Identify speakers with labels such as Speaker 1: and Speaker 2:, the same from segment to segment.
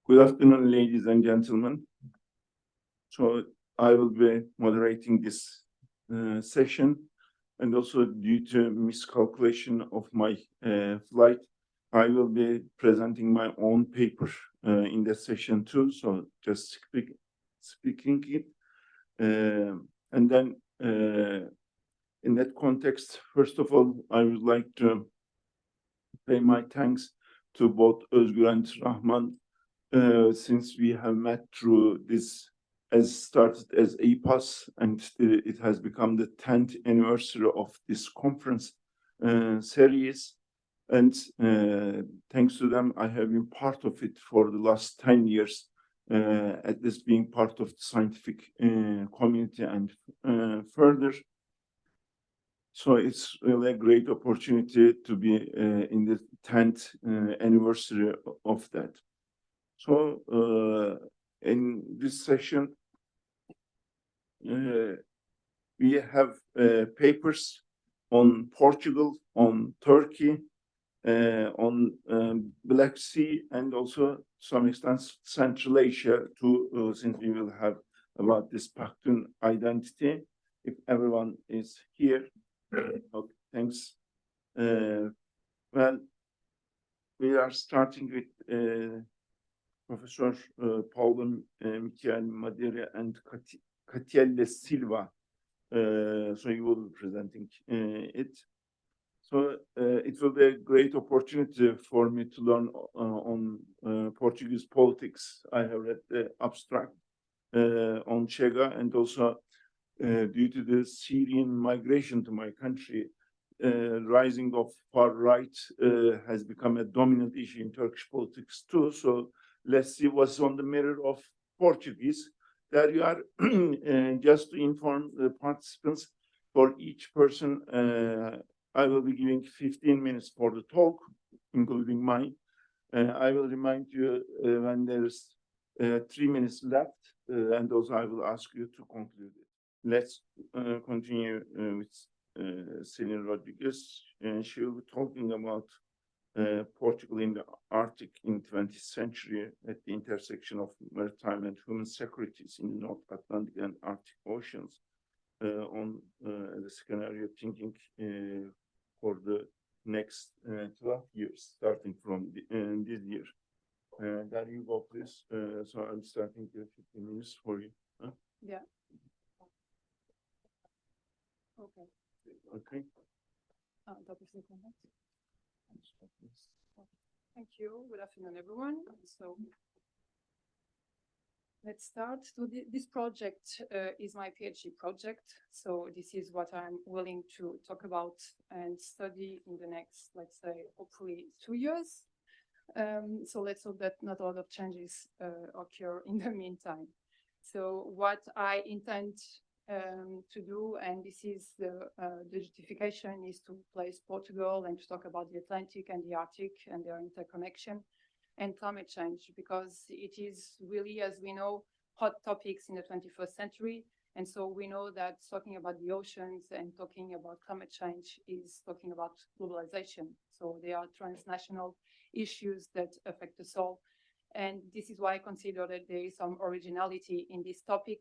Speaker 1: Good afternoon, ladies and gentlemen. So I will be moderating this session, and also due to miscalculation of my flight, I will be presenting my own paper in that session too. So just speaking it, and then in that context, first of all, I would like to pay my thanks to both Özgür and Rahman. Since we have met through this, as started as APAS, and it has become the 10th anniversary of this conference series. And thanks to them, I have been part of it for the last 10 years, at least being part of the scientific community and further. So it's really a great opportunity to be in the 10th anniversary of that. So in this session, we have papers on Portugal, on Turkey, on Black Sea, and also to some extent Central Asia too, since we will have about this Pakhtun identity. If everyone is here, okay, thanks. Well, we are starting with Professor Paulo, Miguel, Madeira, and Katielle Silva. So you will be presenting it. So it will be a great opportunity for me to learn on Portuguese politics. I have read the abstract on Chega, and also due to the Syrian migration to my country, rising of far right has become a dominant issue in Turkish politics too. So let's see what's on the mirror of Portuguese. There you are. Just to inform the participants, for each person, I will be giving 15 minutes for the talk, including mine. I will remind you when there's 3 minutes left, and also I will ask you to conclude it. Let's continue with Céline Rodrigues. She will be talking about Portugal in the Arctic in the 20th century at the intersection of maritime and human securities in the North Atlantic and Arctic Oceans, on the scenario thinking for the next 12 years, starting from this year. There you go, please. So I'm starting the 15 minutes for you. Huh?
Speaker 2: Yeah. Okay.
Speaker 1: Okay.
Speaker 2: Thank you. Good afternoon, everyone. So let's start. So this project is my PhD project. So this is what I'm willing to talk about and study in the next, let's say, hopefully 2 years. So let's hope that not a lot of changes occur in the meantime. So what I intend to do, and this is the justification, is to place Portugal and to talk about the Atlantic and the Arctic and their interconnection and climate change, because it is really, as we know, hot topics in the 21st century. And so we know that talking about the oceans and talking about climate change is talking about globalization. So they are transnational issues that affect us all. And this is why I consider that there is some originality in this topic,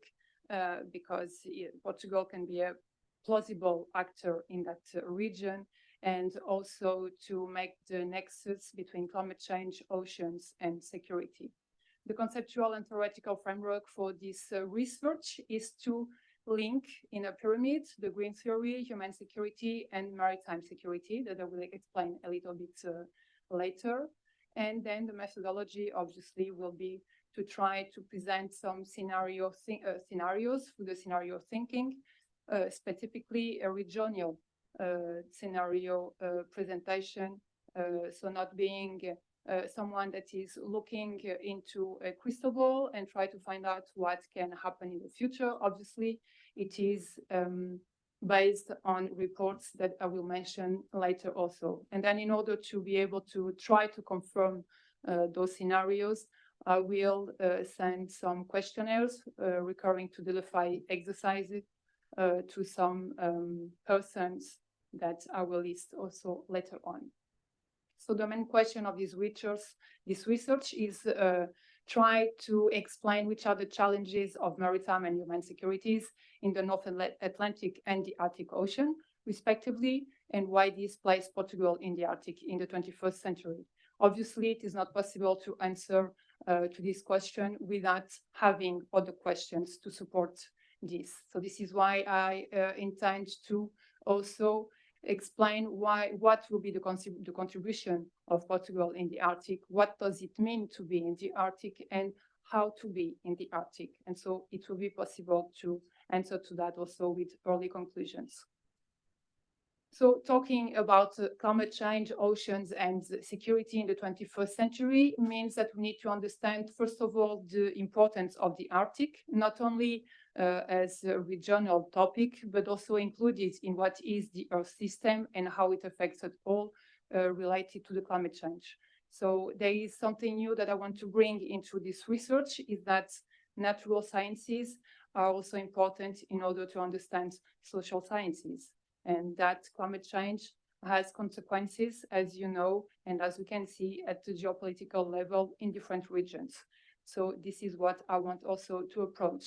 Speaker 2: because Portugal can be a plausible actor in that region, and also to make the nexus between climate change, oceans, and security. The conceptual and theoretical framework for this research is to link in a pyramid the green theory, human security, and maritime security, that I will explain a little bit later. And then the methodology, obviously, will be to try to present some scenarios for the scenario thinking, specifically a regional scenario presentation. So not being someone that is looking into a crystal ball and try to find out what can happen in the future. Obviously, it is based on reports that I will mention later also. And then in order to be able to try to confirm those scenarios, I will send some questionnaires recurring to the DeFi exercises to some persons that I will list also later on. So the main question of this research is try to explain which are the challenges of maritime and human securities in the North Atlantic and the Arctic Ocean, respectively, and why this places Portugal in the Arctic in the 21st century. Obviously, it is not possible to answer to this question without having other questions to support this. So this is why I intend to also explain what will be the contribution of Portugal in the Arctic, what does it mean to be in the Arctic, and how to be in the Arctic. And so it will be possible to answer to that also with early conclusions. So talking about climate change, oceans, and security in the 21st century means that we need to understand, first of all, the importance of the Arctic, not only as a regional topic, but also included in what is the Earth system and how it affects us all related to the climate change. So there is something new that I want to bring into this research, is that natural sciences are also important in order to understand social sciences, and that climate change has consequences, as you know, and as we can see at the geopolitical level in different regions. So this is what I want also to approach.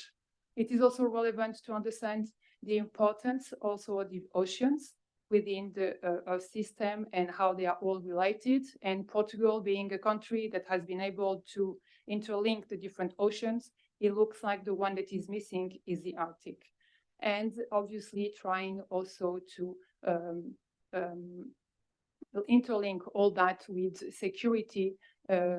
Speaker 2: It is also relevant to understand the importance also of the oceans within the Earth system and how they are all related. And Portugal, being a country that has been able to interlink the different oceans, it looks like the one that is missing is the Arctic. And obviously trying also to interlink all that with security,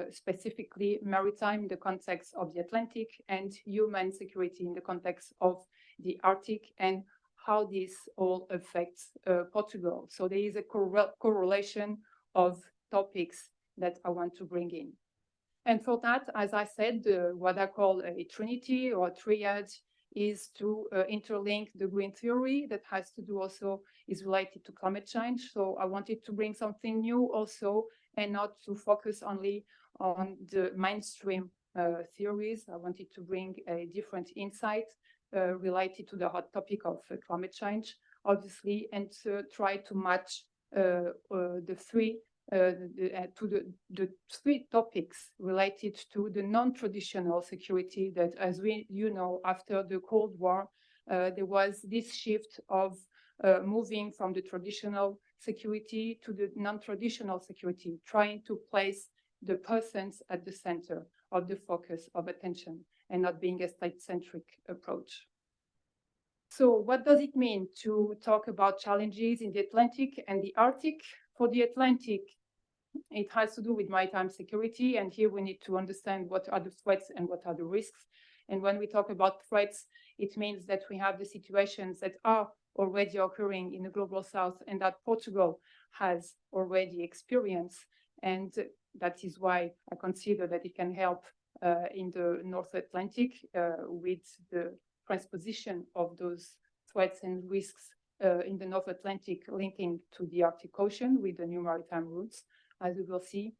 Speaker 2: specifically maritime in the context of the Atlantic, and human security in the context of the Arctic, and how this all affects Portugal. So there is a correlation of topics that I want to bring in. And for that, as I said, what I call a trinity or a triad is to interlink the green theory that has to do also is related to climate change. So I wanted to bring something new also, and not to focus only on the mainstream theories. I wanted to bring a different insight related to the hot topic of climate change, obviously, and to try to match the three three topics related to the non-traditional security that, as you know, after the Cold War, there was this shift of moving from the traditional security to the non-traditional security, trying to place the persons at the center of the focus of attention and not being a state-centric approach. So what does it mean to talk about challenges in the Atlantic and the Arctic? For the Atlantic, it has to do with maritime security, and here we need to understand what are the threats and what are the risks. And when we talk about threats, it means that we have the situations that are already occurring in the global south and that Portugal has already experienced, and that is why I consider that it can help in the North Atlantic with the transposition of those threats and risks in the North Atlantic, linking to the Arctic Ocean with the new maritime routes, as we will see.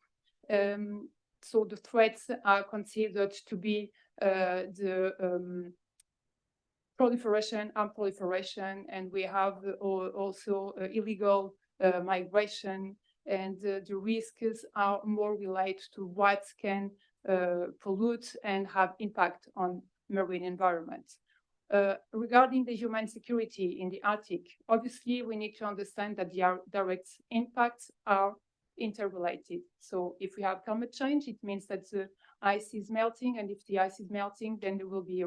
Speaker 2: So the threats are considered to be the proliferation, armed proliferation, and we have also illegal migration, and the risks are more related to what can pollute and have impact on marine environment. Regarding the human security in the Arctic, obviously we need to understand that the direct impacts are interrelated. So if we have climate change, it means that the ice is melting, and if the ice is melting, then there will be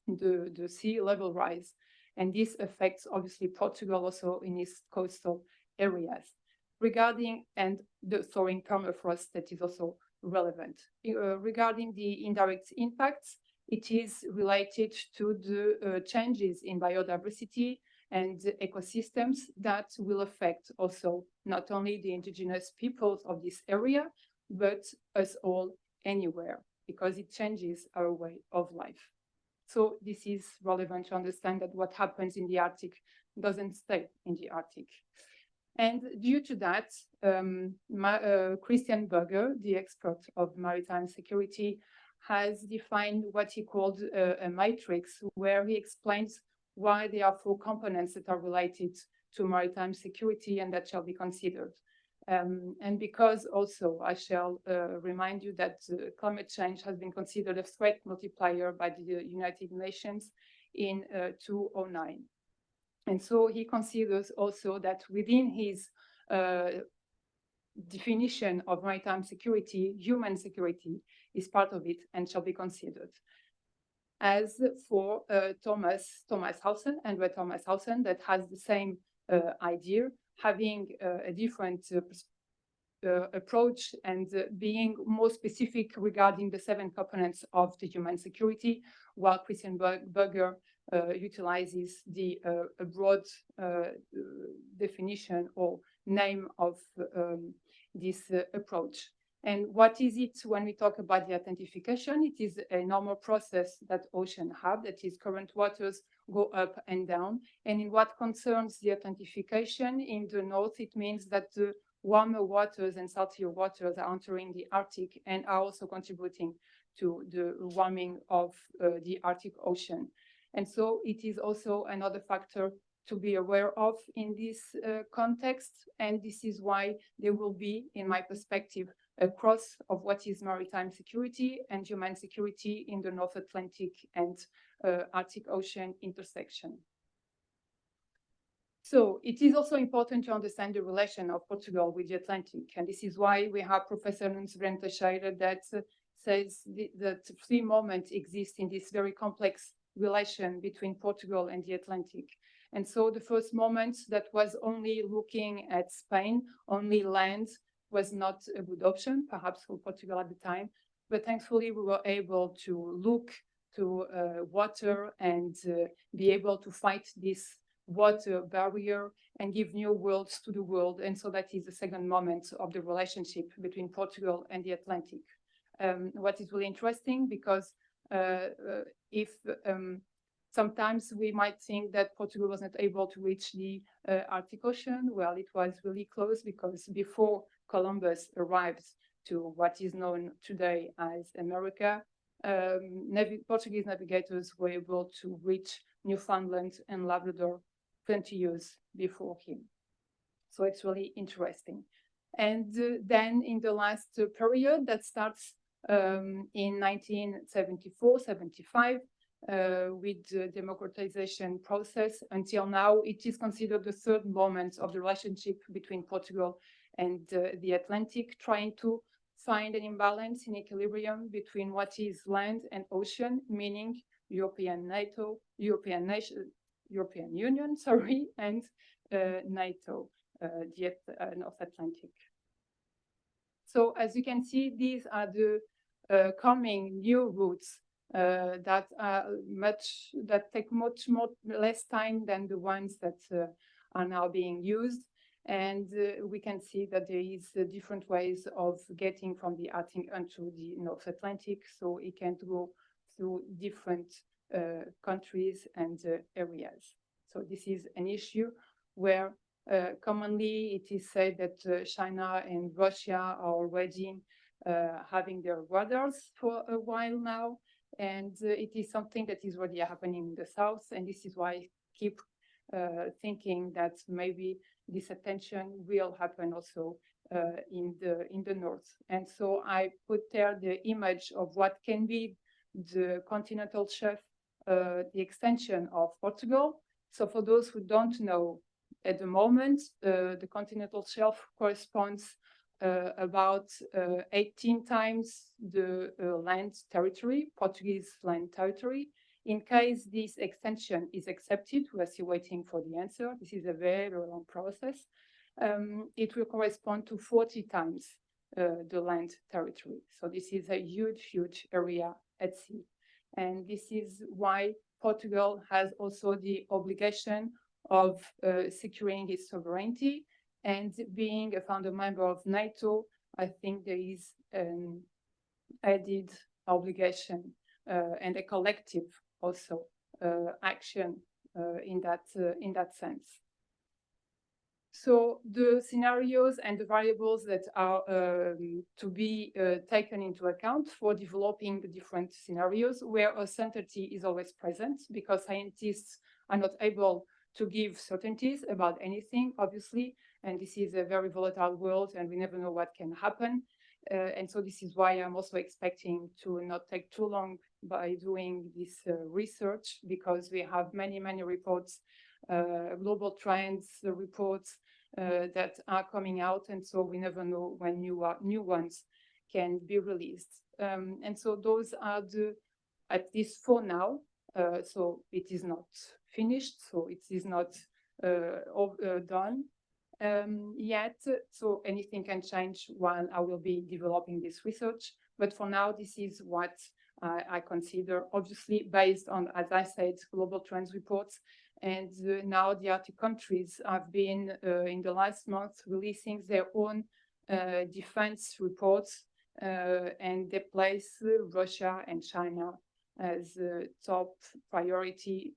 Speaker 2: the sea level rise, and this affects obviously Portugal also in its coastal areas. Regarding and the thawing permafrost, that is also relevant. Regarding the indirect impacts, it is related to the changes in biodiversity and ecosystems that will affect also not only the indigenous peoples of this area, but us all anywhere, because it changes our way of life. So this is relevant to understand that what happens in the Arctic doesn't stay in the Arctic. And due to that, Christian Berger, the expert of maritime security, has defined what he called a matrix, where he explains why there are 4 components that are related to maritime security and that shall be considered. And because also I shall remind you that climate change has been considered a threat multiplier by the United Nations in 2009. And so he considers also that within his definition of maritime security, human security is part of it and shall be considered. As for Thomas Hausen, Andrea Thomas Hausen, that has the same idea, having a different approach and being more specific regarding the 7 components of the human security, while Christian Berger utilizes the a broad definition or name of this approach. And what is it when we talk about the identification? It is a normal process that oceans have, that is current waters go up and down. And in what concerns the identification in the north, it means that the warmer waters and saltier waters are entering the Arctic and are also contributing to the warming of the Arctic Ocean. And so it is also another factor to be aware of in this context. And this is why there will be, in my perspective, a cross of what is maritime security and human security in the North Atlantic and Arctic Ocean intersection. So it is also important to understand the relation of Portugal with the Atlantic. And this is why we have Professor Nunes Teixeira that says that 3 moments exist in this very complex relation between Portugal and the Atlantic. And so the first moment that was only looking at Spain, only land, was not a good option, perhaps for Portugal at the time. But thankfully, we were able to look to water and be able to fight this water barrier and give new worlds to the world. And so that is the second moment of the relationship between Portugal and the Atlantic. What is really interesting, because if sometimes we might think that Portugal was not able to reach the Arctic Ocean, well, it was really close, because before Columbus arrived to what is known today as America, Portuguese navigators were able to reach Newfoundland and Labrador 20 years before him. So it's really interesting. And then in the last period that starts in 1974-75, with the democratization process until now, it is considered the third moment of the relationship between Portugal and the Atlantic, trying to find an imbalance in equilibrium between what is land and ocean, meaning European NATO, European Union, sorry, and NATO, the North Atlantic. So as you can see, these are the coming new routes that take much less time than the ones that are now being used. And we can see that there is different ways of getting from the Arctic into the North Atlantic. So it can go through different countries and areas. So this is an issue where commonly it is said that China and Russia are already having their radars for a while now. And it is something that is already happening in the south. And this is why I keep thinking that maybe this attention will happen also in the north. And so I put there the image of what can be the continental shelf, the extension of Portugal. So for those who don't know, at the moment, the continental shelf corresponds about 18 times the land territory, Portuguese land territory. In case this extension is accepted, we are still waiting for the answer. This is a very, very long process. It will correspond to 40 times the land territory. So this is a huge, huge area at sea. And this is why Portugal has also the obligation of securing its sovereignty. And being a founder member of NATO, I think there is an added obligation and a collective also action in that sense. So the scenarios and the variables that are to be taken into account for developing the different scenarios, where uncertainty is always present, because scientists are not able to give certainties about anything, obviously, And this is a very volatile world, and we never know what can happen. And so this is why I'm also expecting to not take too long by doing this research, because we have many, many reports, global trends reports that are coming out. And so we never know when new ones can be released. And so those are at least for now, so it is not finished, so it is not done yet. So anything can change while I will be developing this research. But for now, this is what I consider, obviously based on, as I said, global trends reports. And now the Arctic countries have been, in the last month, releasing their own defense reports, and they place Russia and China as top priority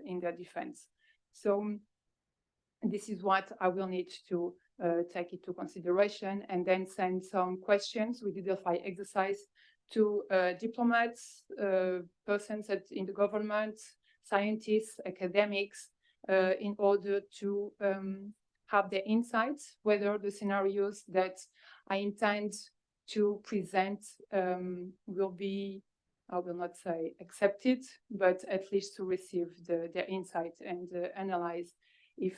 Speaker 2: in their defense. So this is what I will need to take into consideration, and then send some questions with the Delphi exercise to diplomats, persons in the government, scientists, academics, in order to have their insights, whether the scenarios that I intend to present will be, I will not say accepted, but at least to receive their insight and analyze if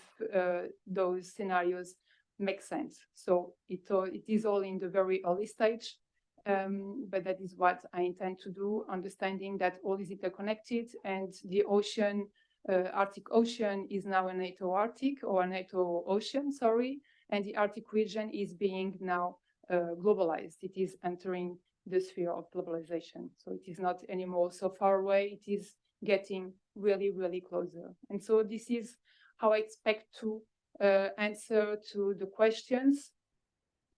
Speaker 2: those scenarios make sense. So it is all in the very early stage, but that is what I intend to do, understanding that all is interconnected, and the ocean, Arctic Ocean is now a NATO Arctic, or a NATO Ocean, sorry, and the Arctic region is being now globalized. It is entering the sphere of globalization. So it is not anymore so far away, it is getting really, really closer. And so this is how I expect to answer to the questions.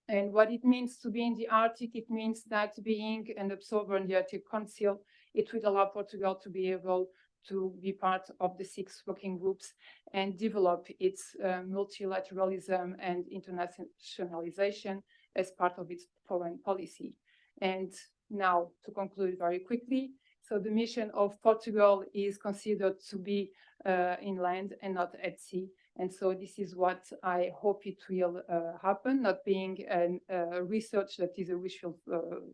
Speaker 2: And what it means to be in the Arctic, it means that being an observer in the Arctic Council, it will allow Portugal to be able to be part of the 6 working groups and develop its multilateralism and internationalization as part of its foreign policy. And now, to conclude very quickly, so the mission of Portugal is considered to be inland and not at sea. And so this is what I hope it will happen, not being a research that is a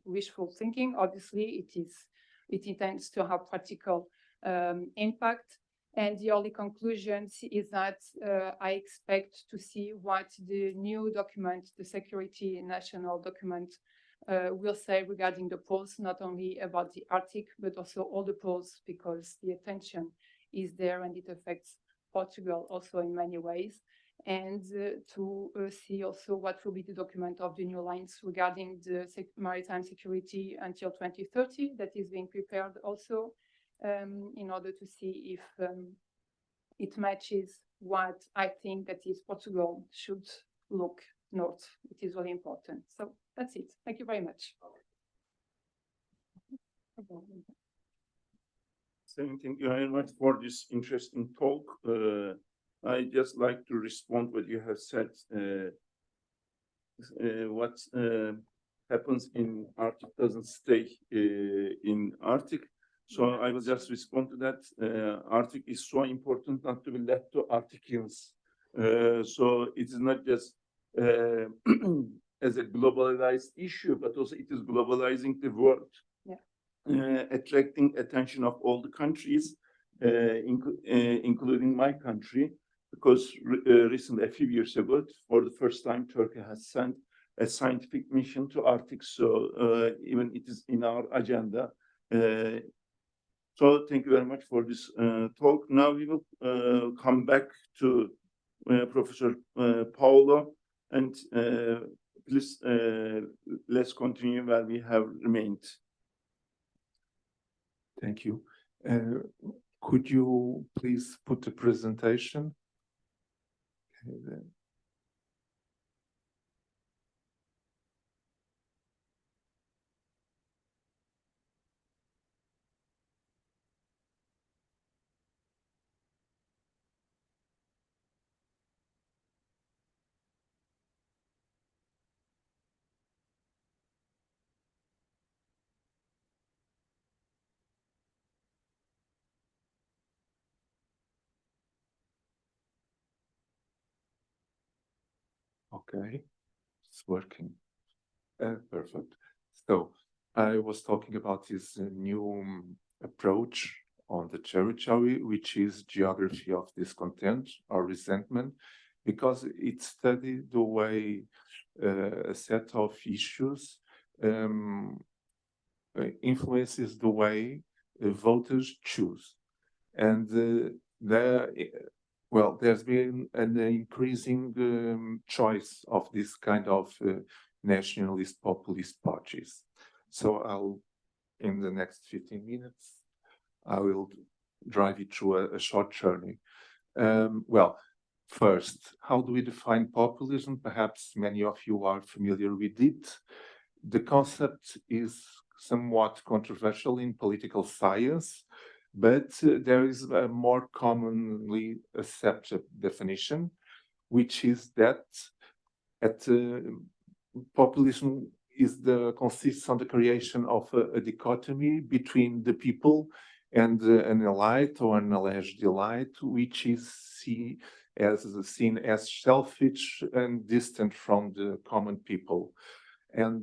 Speaker 2: wishful thinking. Obviously, it intends to have practical impact. And the only conclusions is that I expect to see what the new document, the Security National document, will say regarding the poles, not only about the Arctic, but also all the poles, because the attention is there and it affects Portugal also in many ways. And to see also what will be the document of the new lines regarding the maritime security until 2030, that is being prepared also, in order to see if it matches what I think that is Portugal should look north. It is really important. So that's it. Thank you very much.
Speaker 1: Thank you very much for this interesting talk. I just like to respond what you have said. What happens in Arctic doesn't stay in Arctic. So I will just respond to that. Arctic is so important not to be left to Arcticians. So it is not just as a globalized issue, but also it is globalizing the world. Attracting attention of all the countries, including my country, because recently, a few years ago, for the first time, Turkey has sent a scientific mission to Arctic. So even it is in our agenda. So thank you very much for this talk. Now we will come back to Professor Paulo, and please let's continue where we have remained.
Speaker 3: Thank you. Could you please put the presentation? Okay, then. Okay, it's working. Perfect. So I was talking about this new approach on the territory, which is geography of discontent or resentment, because it studied the way a set of issues influences the way voters choose. And there's been an increasing choice of this kind of nationalist-populist parties. So in the next 15 minutes, I will drive you through a short journey. First, how do we define populism? Perhaps many of you are familiar with it. The concept is somewhat controversial in political science, but there is a more commonly accepted definition, which is that populism consists on the creation of a dichotomy between the people and an elite or an alleged elite, which is seen as selfish and distant from the common people, and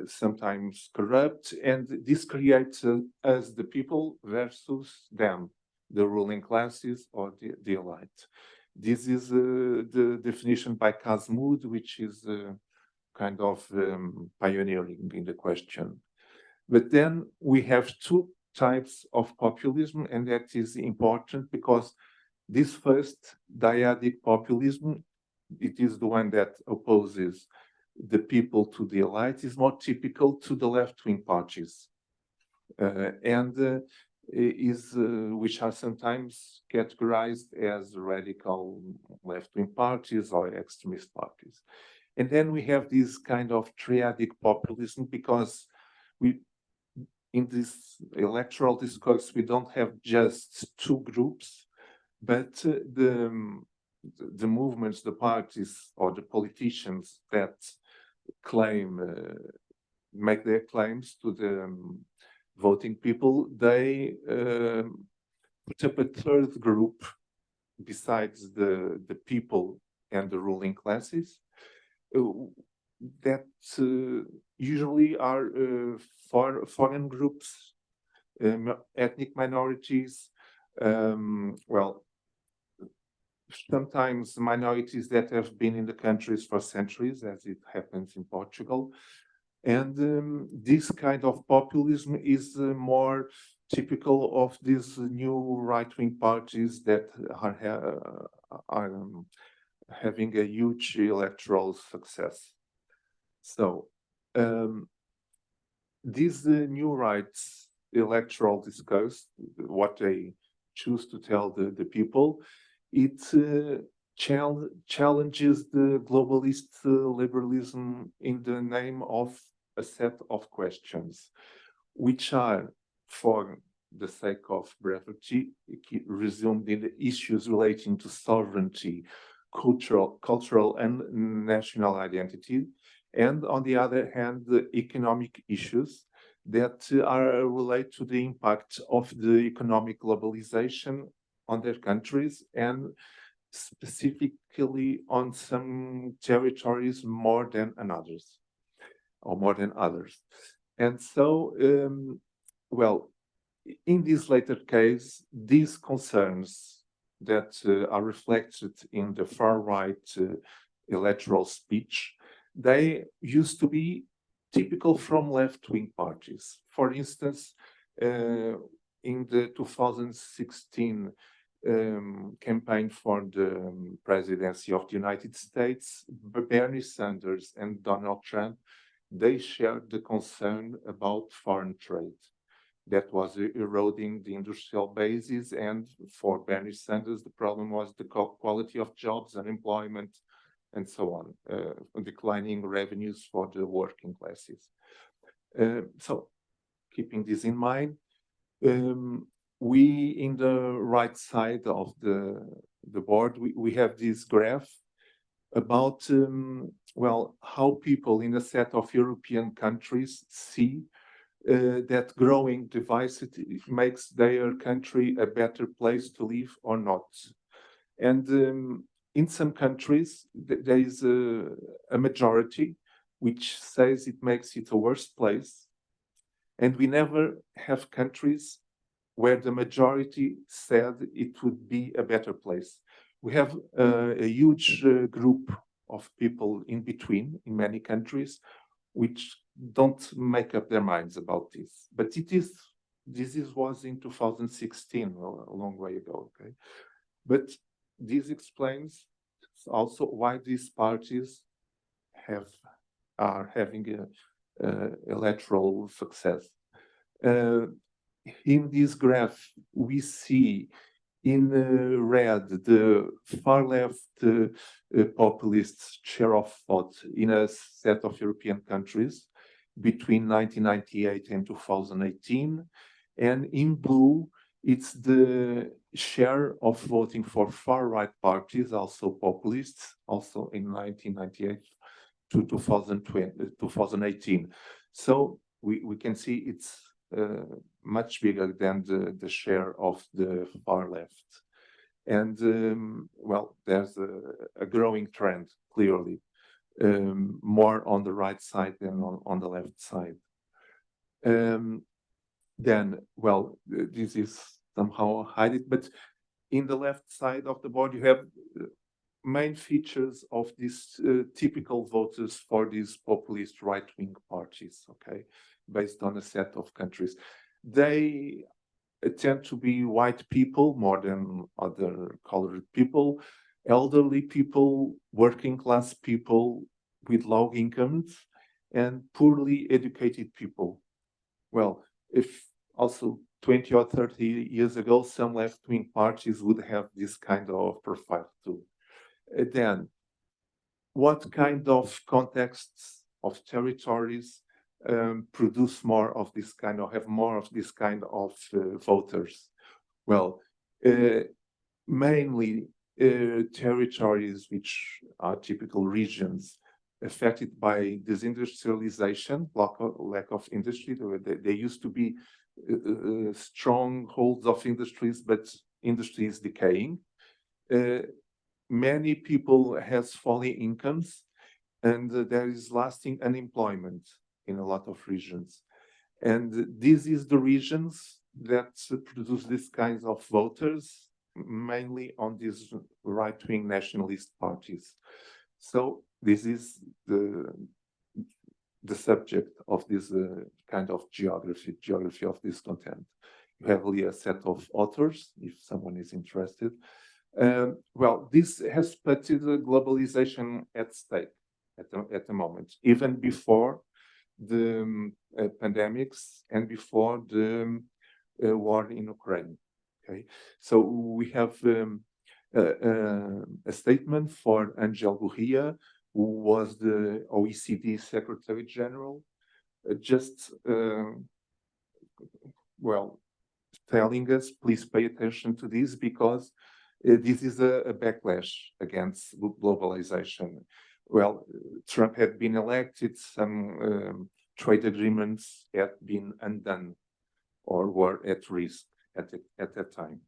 Speaker 3: sometimes corrupt. And this creates us, the people, versus them, the ruling classes or the elite. This is the definition by Kazmud, which is kind of pioneering in the question. But then we have two types of populism, and that is important because this first dyadic populism, it is the one that opposes the people to the elite, is more typical to the left-wing parties, which are sometimes categorized as radical left-wing parties or extremist parties. And then we have this kind of triadic populism because in this electoral discourse, we don't have just two groups, but the movements, the parties, or the politicians that make their claims to the voting people, they put up a third group besides the people and the ruling classes that usually are foreign groups, ethnic minorities, sometimes minorities that have been in the countries for centuries, as it happens in Portugal. And this kind of populism is more typical of these new right-wing parties that are having a huge electoral success. So these new rights electoral discourse, what they choose to tell the people, it challenges the globalist liberalism in the name of a set of questions, which are, for the sake of brevity, resumed in the issues relating to sovereignty, cultural and national identity, and on the other hand, the economic issues that are related to the impact of the economic globalization on their countries, and specifically on some territories more than others. And so, in this later case, these concerns that are reflected in the far-right electoral speech, they used to be typical from left-wing parties. For instance, in the 2016 campaign for the presidency of the United States, Bernie Sanders and Donald Trump, they shared the concern about foreign trade that was eroding the industrial basis. And for Bernie Sanders, the problem was the quality of jobs, unemployment, and so on, declining revenues for the working classes. So keeping this in mind, we, in the right side of the board, we have this graph about, how people in a set of European countries see that growing diversity makes their country a better place to live or not. And in some countries, there is a majority which says it makes it a worse place. And we never have countries where the majority said it would be a better place. We have a huge group of people in between in many countries which don't make up their minds about this. But was in 2016, a long way ago, okay? But this explains also why these parties are having a electoral success. In this graph, we see in red the far left populist share of vote in a set of European countries between 1998 and 2018. And in blue, it's the share of voting for far-right parties, also populists, also in 1998 to 2018. So we can see it's much bigger than the share of the far left. And well, there's a growing trend, clearly, more on the right side than on the left side. Then, well, this is somehow hidden, but in the left side of the board, you have main features of these typical voters for these populist right-wing parties, okay, based on a set of countries. They tend to be white people more than other colored people, elderly people, working class people with low incomes, and poorly educated people. Well, if also 20 or 30 years ago, some left-wing parties would have this kind of profile too. Then, what kind of contexts of territories produce more of this kind, or have more of this kind of voters? Well, mainly territories which are typical regions affected by disindustrialization, lack of industry. They used to be strongholds of industries, but industry is decaying. Many people has falling incomes, and there is lasting unemployment in a lot of regions. And this is the regions that produce these kinds of voters, mainly on these right-wing nationalist parties. So this is the subject of this kind of geography of this content. You have here a set of authors, if someone is interested. Well, this has put the globalization at stake at the moment, even before the pandemics and before the war in Ukraine. Okay, so we have a statement for Angel Gurria, who was the OECD Secretary General, well, telling us, please pay attention to this, because this is a backlash against globalization. Well, Trump had been elected, some trade agreements had been undone or were at risk at that time.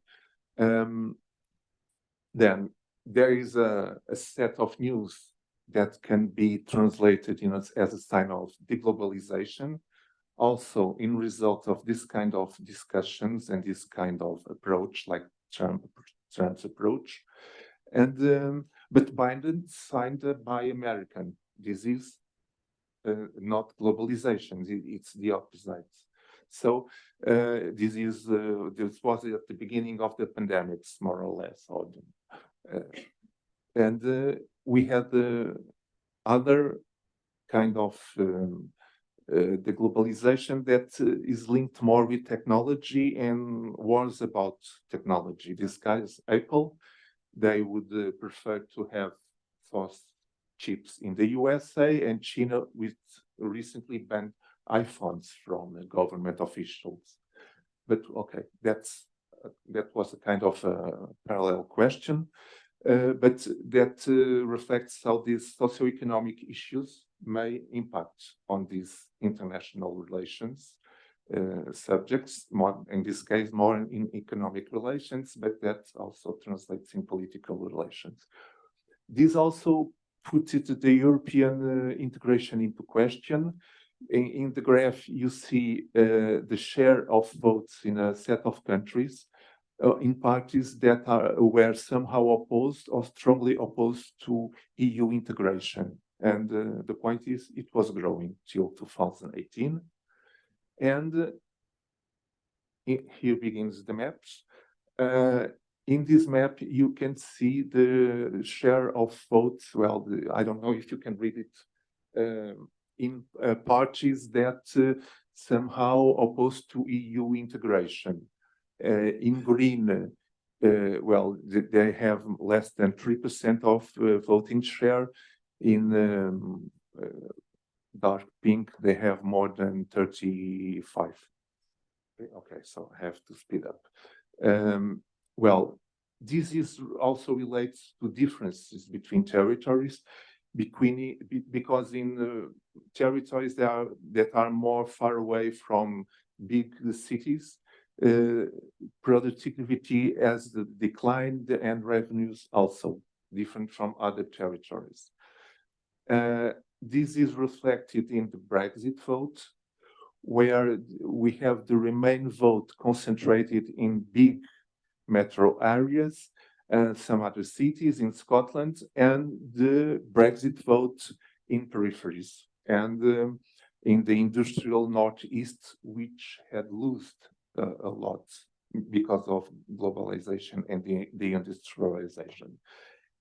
Speaker 3: Then there is a set of news that can be translated as a sign of deglobalization, also in result of this kind of discussions and this kind of approach, like Trump's approach. And but Biden signed by American. This is not globalization, it's the opposite. So this was at the beginning of the pandemics, more or less. And we had other kind of the globalization that is linked more with technology and wars about technology. These guys, Apple, they would prefer to have source chips in the USA, and China with recently banned iPhones from government officials. But okay, that was a kind of a parallel question, but that reflects how these socioeconomic issues may impact on these international relations subjects, more, in this case, more in economic relations, but that also translates in political relations. This also puts the European integration into question. In the graph, you see the share of votes in a set of countries in parties that were somehow opposed or strongly opposed to EU integration. And the point is, it was growing till 2018. And here begins the maps. In this map, you can see the share of votes. Well, I don't know if you can read it in parties that somehow opposed to EU integration. In green, well, they have less than 3% of voting share. In dark pink, they have more than 35. Okay, so I have to speed up. Well, this is also relates to differences between territories, because in territories that are more far away from big cities, productivity has declined and revenues also different from other territories. This is reflected in the Brexit vote, where we have the Remain vote concentrated in big metro areas, some other cities in Scotland, and the Brexit vote in peripheries and in the industrial northeast, which had lost a lot because of globalization and the industrialization.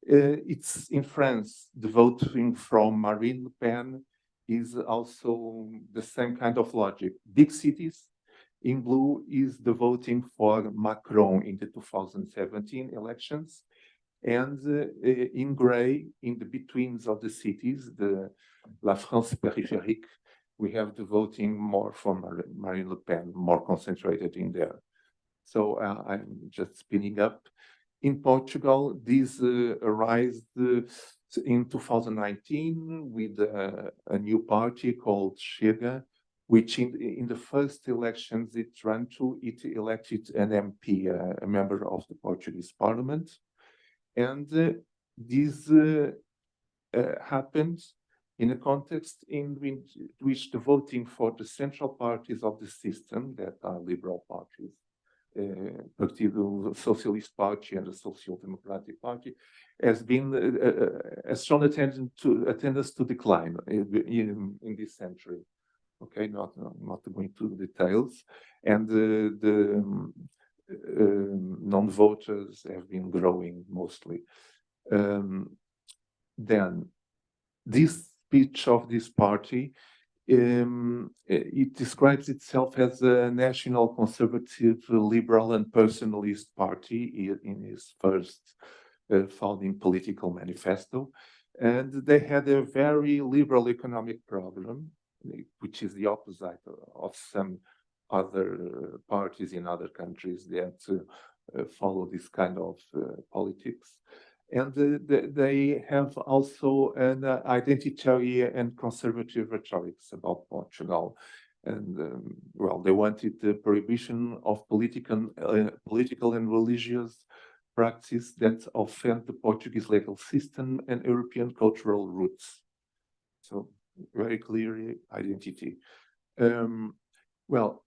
Speaker 3: It's in France, the voting from Marine Le Pen is also the same kind of logic. Big cities. In blue is the voting for Macron in the 2017 elections. And in gray, in the betweens of the cities, the La France périphérique, we have the voting more for Marine Le Pen, more concentrated in there. So I'm just spinning up. In Portugal, this arose in 2019 with a new party called Chega, which in the first elections it ran to, it elected an MP, a member of the Portuguese parliament. And this happened in a context in which the voting for the central parties of the system, that are liberal parties, Partido Socialist Party and the Social Democratic Party, has been has shown a tendency to decline in this century. Okay, not going to the details, and the non-voters have been growing mostly. Then this speech of this party, it describes itself as a national conservative, liberal and personalist party in its first founding political manifesto. And they had a very liberal economic program, which is the opposite of some other parties in other countries that follow this kind of politics. And they have also an identitary and conservative rhetoric about Portugal. And well, they wanted the prohibition of political and religious practice that offend the Portuguese legal system and European cultural roots. So very clear identity. Well,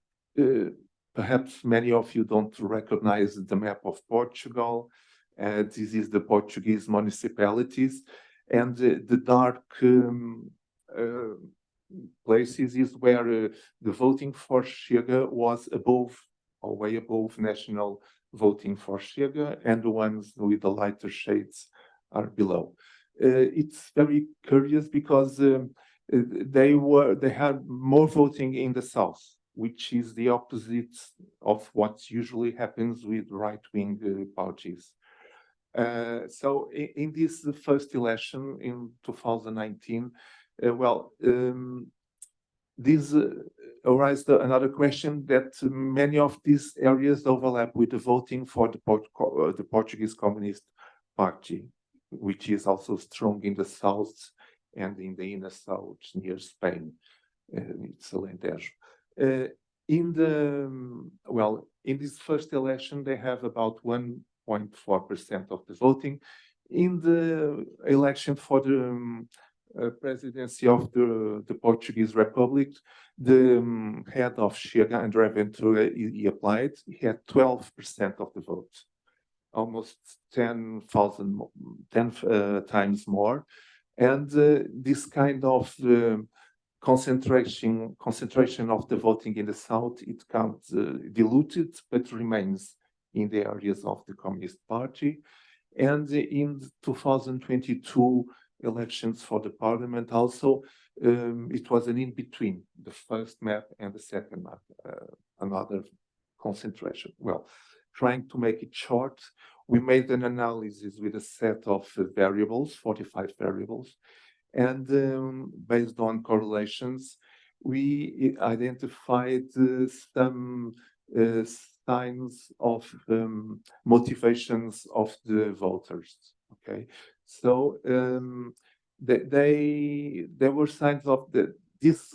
Speaker 3: perhaps many of you don't recognize the map of Portugal. This is the Portuguese municipalities, and the dark places is where the voting for Chega was above or way above national voting for Chega, and the ones with the lighter shades are below. It's very curious because they had more voting in the south, which is the opposite of what usually happens with right-wing parties. So in this first election in 2019, this arises another question that many of these areas overlap with the voting for the Portuguese Communist Party, which is also strong in the south and in the inner south near Spain. It's Alentejo. In this first election, they have about 1.4% of the voting. In the election for the presidency of the Portuguese Republic, the head of Chega, André Ventura, he applied. He had 12% of the vote, almost 10 times more. And this kind of concentration of the voting in the south, it can't diluted, but remains in the areas of the Communist Party. And in 2022 elections for the parliament also, it was an in-between, the first map and the second map, another concentration. Well, trying to make it short, we made an analysis with a set of variables, 45 variables, and based on correlations, we identified some signs of motivations of the voters. Okay, so there were signs of this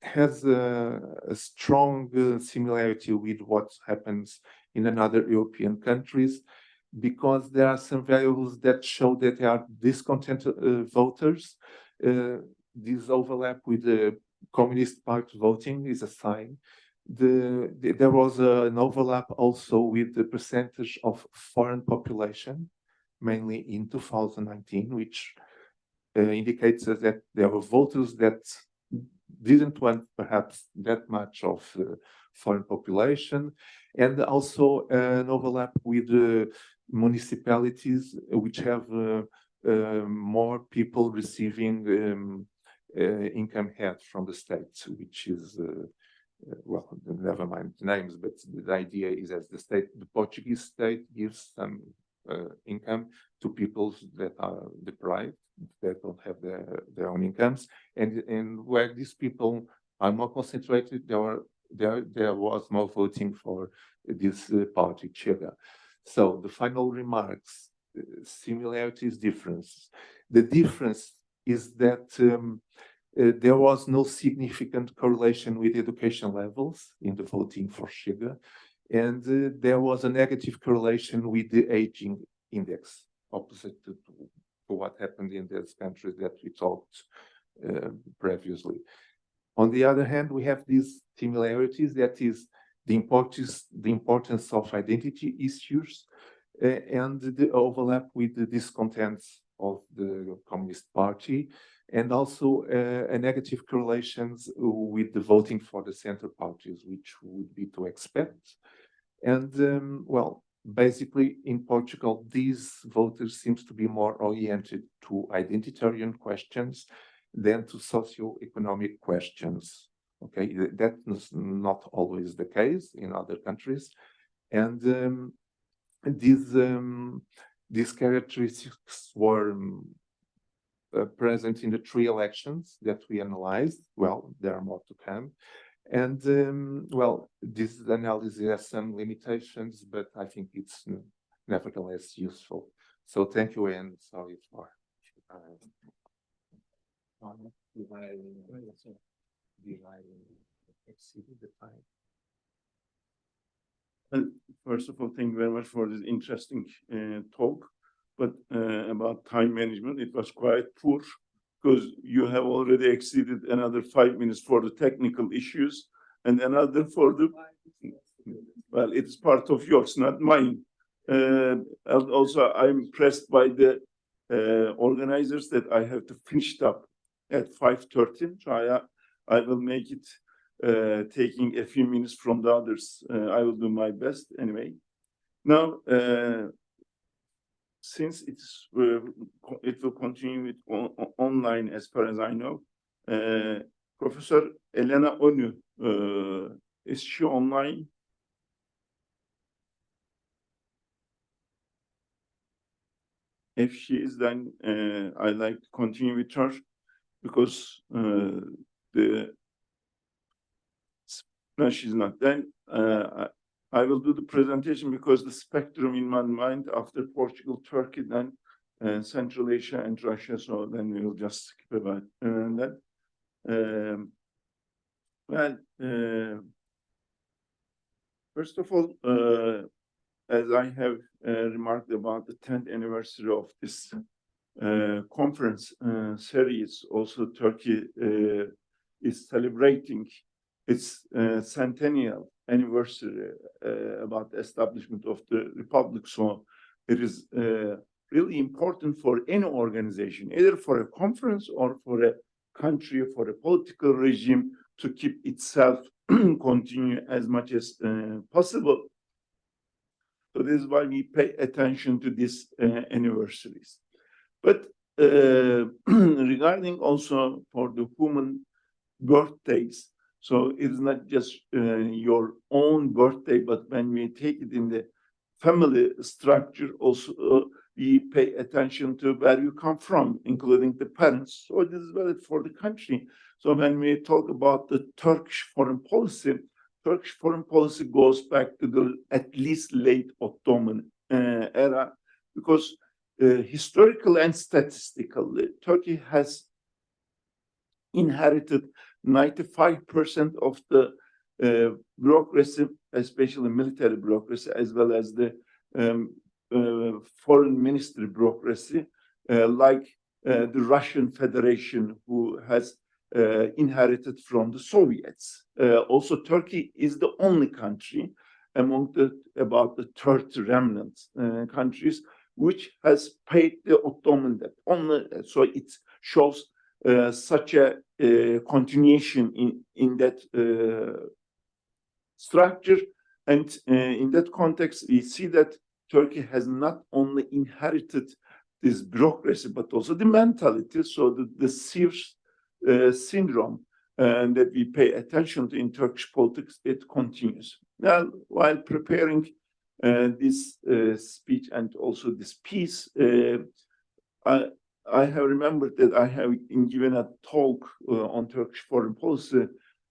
Speaker 3: has a strong similarity with what happens in another European countries, because there are some variables that show that there are discontent voters. This overlap with the Communist Party voting is a sign. There was an overlap also with the percentage of foreign population, mainly in 2019, which indicates that there were voters that didn't want perhaps that much of foreign population, and also an overlap with the municipalities which have more people receiving income head from the state, which is well, never mind the names, but the idea is that the Portuguese state gives some income to people that are deprived, that don't have their own incomes, and where these people are more concentrated, there was more voting for this party, Chega. So the final remarks, similarities, differences. The difference is that there was no significant correlation with education levels in the voting for Chega, and there was a negative correlation with the aging index, opposite to what happened in those countries that we talked previously. On the other hand, we have these similarities, that is the importance of identity issues and the overlap with the discontents of the Communist Party, and also a negative correlations with the voting for the center parties, which would be to expect. And well, basically in Portugal, these voters seems to be more oriented to identitarian questions than to socio-economic questions. Okay, that's not always the case in other countries, and these characteristics were present in the 3 elections that we analyzed. Well, there are more to come. And well, this analysis has some limitations, but I think it's nevertheless useful. So thank you, and sorry for exceeding the time.
Speaker 1: Well, first of all, thank you very much for this interesting talk. But about time management, it was quite poor, because you have already exceeded another 5 minutes for the technical issues and another for the, well, it's part of yours, not mine. And also, I'm impressed by the organizers that I have to finish up at 5:30. So I will make it taking a few minutes from the others. I will do my best anyway. Now, since it will continue with online as far as I know, Professor Elena Onu, is she online? If she is, then I'd like to continue with her, because no, she's not. Then I will do the presentation, because the spectrum in my mind after Portugal, Turkey, then Central Asia and Russia. So then we will just skip about that. Well, first of all, as I have remarked about the 10th anniversary of this conference series, also Turkey is celebrating its centennial anniversary about the establishment of the republic. So it is really important for any organization, either for a conference or for a country, for a political regime, to keep itself continue as much as possible. So this is why we pay attention to these anniversaries. But regarding also for the human birthdays, so it's not just your own birthday, but when we take it in the family structure, also we pay attention to where you come from, including the parents. So this is valid for the country. So when we talk about the Turkish foreign policy goes back to the at least late Ottoman era, because historical and statistically, Turkey has inherited 95% of the bureaucracy, especially military bureaucracy, as well as the foreign ministry bureaucracy, like the Russian Federation, who has inherited from the Soviets. Also, Turkey is the only country among about the 30 remnant countries which has paid the Ottoman debt. So it shows such a continuation in that structure. And in that context, we see that Turkey has not only inherited this bureaucracy, but also the mentality. So the Sears syndrome that we pay attention to in Turkish politics, it continues. Now, while preparing this speech and also this piece, I have remembered that I have given a talk on Turkish foreign policy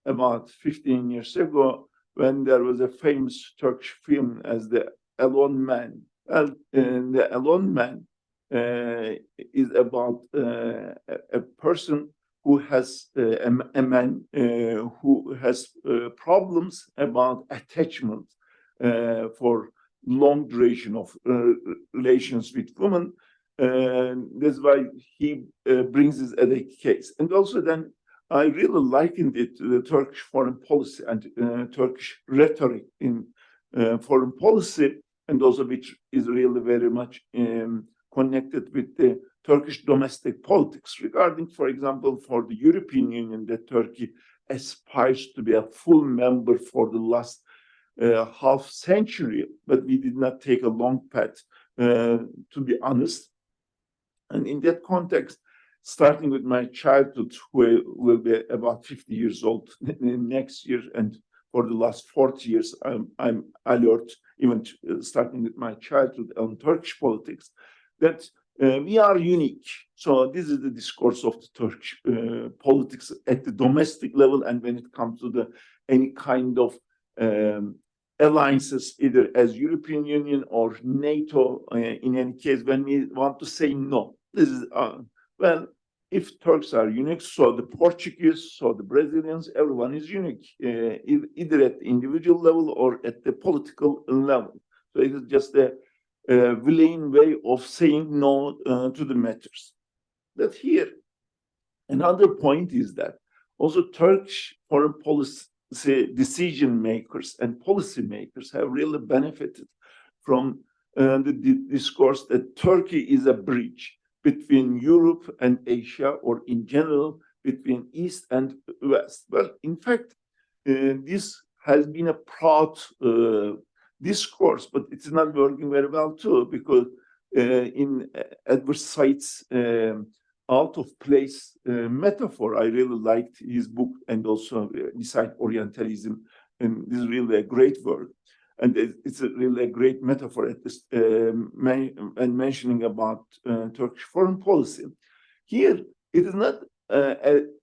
Speaker 1: about 15 years ago, when there was a famous Turkish film as The Alone Man. And The Alone Man is about a person who has a man who has problems about attachment for long duration of relations with women. That's why he brings this as a case. And also then I really likened it to the Turkish foreign policy and Turkish rhetoric in foreign policy, and also which is really very much connected with the Turkish domestic politics regarding, for example, for the European Union, that Turkey aspires to be a full member for the last half century, but we did not take a long path, to be honest. And in that context, starting with my childhood, who will be about 50 years old next year, and for the last 40 years, I'm alert, even starting with my childhood on Turkish politics, that we are unique. So this is the discourse of the Turkish politics at the domestic level, and when it comes to any kind of alliances, either as European Union or NATO, in any case, when we want to say no, this is, well, if Turks are unique, so the Portuguese, so the Brazilians, everyone is unique, either at the individual level or at the political level. So it is just a villain way of saying no to the matters. That here, another point is that also Turkish foreign policy decision makers and policy makers have really benefited from the discourse that Turkey is a bridge between Europe and Asia, or in general, between East and West. Well, in fact, this has been a proud discourse, but it's not working very well too, because in Edward Said's out of place metaphor, I really liked his book, and also beside Orientalism, and this is really a great work. And it's really a great metaphor at this, and mentioning about Turkish foreign policy. Here, it is not an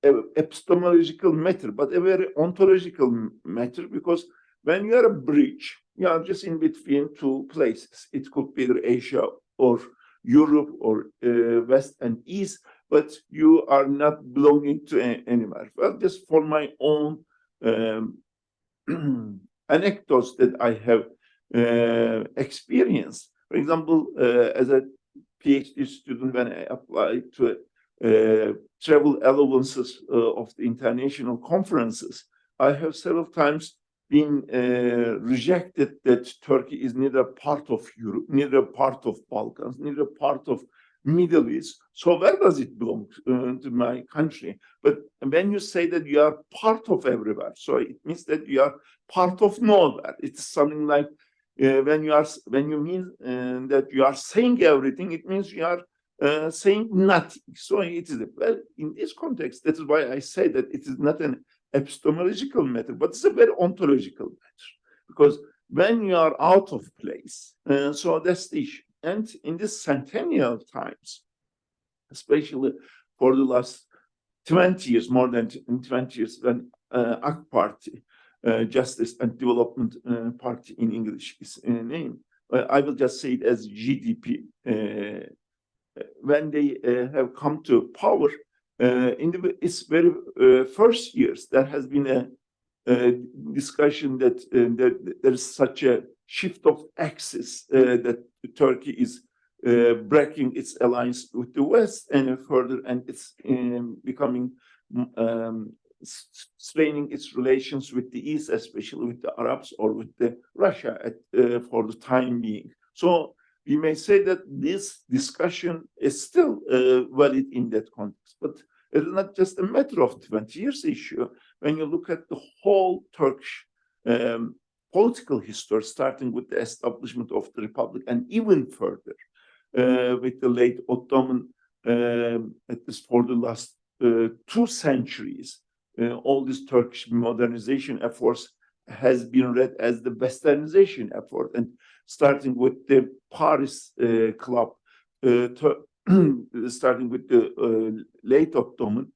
Speaker 1: epistemological matter, but a very ontological matter, because when you are a bridge, you are just in between two places. It could be either Asia or Europe or West and East, but you are not belonging to anywhere. Well, just for my own anecdotes that I have experience. For example, as a PhD student, when I applied to travel allowances of the international conferences, I have several times been rejected that Turkey is neither part of Europe, neither part of Balkans, neither part of Middle East. So where does it belong to my country? But when you say that you are part of everywhere, so it means that you are part of nowhere. It's something like when you mean that you are saying everything, it means you are saying nothing. So it is well in this context. That is why I say that it is not an epistemological matter, but it's a very ontological matter, because when you are out of place, so that's the issue. And in this centennial times, especially for the last 20 years, more than 20 years, when AK Party, Justice and Development Party in English is named, I will just say it as GDP. When they have come to power, in its very first years, there has been a discussion that there is such a shift of axis that Turkey is breaking its alliance with the West and further, and it's becoming straining its relations with the East, especially with the Arabs or with the Russia for the time being. So we may say that this discussion is still valid in that context, but it's not just a matter of 20 years issue. When you look at the whole Turkish political history, starting with the establishment of the Republic and even further with the late Ottoman, at least for the last 2 centuries, all these Turkish modernization efforts has been read as the Westernization effort, and starting with the Paris Club, starting with the late Ottoman,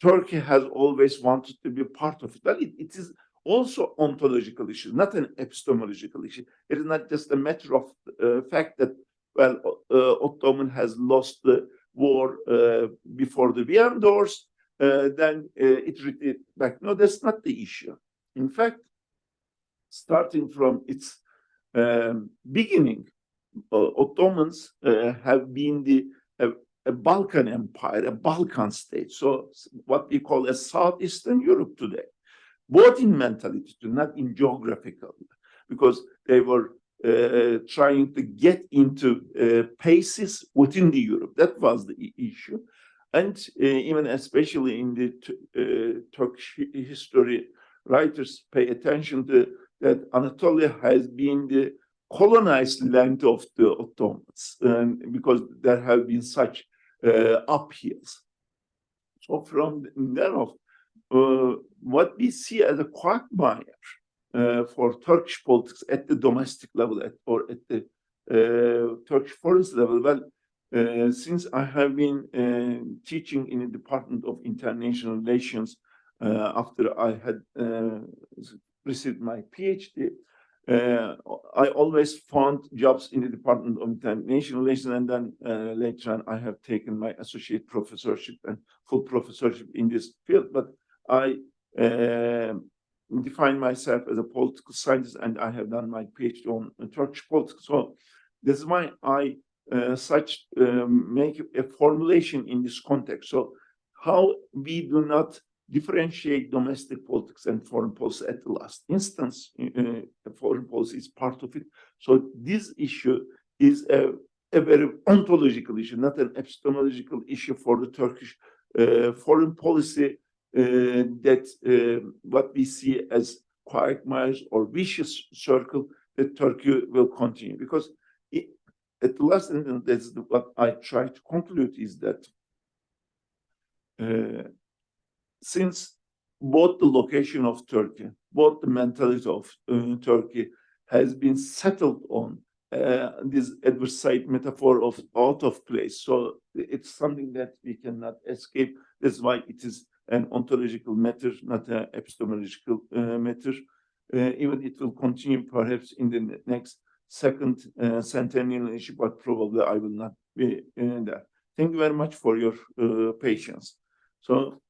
Speaker 1: Turkey has always wanted to be part of it. Well, it is also ontological issue, not an epistemological issue. It is not just a matter of fact that, well, Ottoman has lost the war before the Vienna doors, then it retreated back. No, that's not the issue. In fact, starting from its beginning, Ottomans have been a Balkan empire, a Balkan state. So what we call a Southeastern Europe today, both in mentality, not in geographical, because they were trying to get into paces within the Europe. That was the issue. And even especially in the Turkish history, writers pay attention to that Anatolia has been the colonized land of the Ottomans, because there have been such uphills. So from there off, what we see as a quagmire for Turkish politics at the domestic level or at the Turkish foreign level, well, since I have been teaching in the Department of International Relations after I had received my PhD, I always found jobs in the Department of International Relations, and then later on I have taken my associate professorship and full professorship in this field. But I define myself as a political scientist, and I have done my PhD on Turkish politics. So this is why I make a formulation in this context. So how we do not differentiate domestic politics and foreign policy at the last instance, foreign policy is part of it. So this issue is a very ontological issue, not an epistemological issue for the Turkish foreign policy, that what we see as quagmires or vicious circle that Turkey will continue. Because at the last instance, that's what I try to conclude is that since both the location of Turkey, both the mentality of Turkey has been settled on this adversarial metaphor of out of place. So it's something that we cannot escape. That's why it is an ontological matter, not an epistemological matter. Even it will continue perhaps in the next second centennial issue, but probably I will not be there. Thank you very much for your patience. So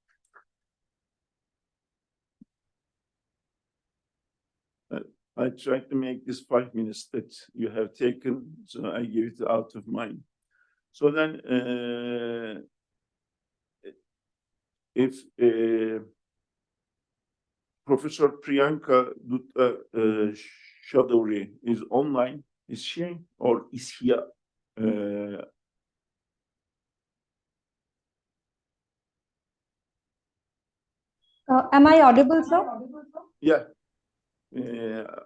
Speaker 1: I tried to make this 5 minutes that you have taken, so I give it out of mine. So then, if Professor Priyanka Dutta Chowdhury is online, is she, or is he?
Speaker 4: Am I audible, sir?
Speaker 1: Yeah,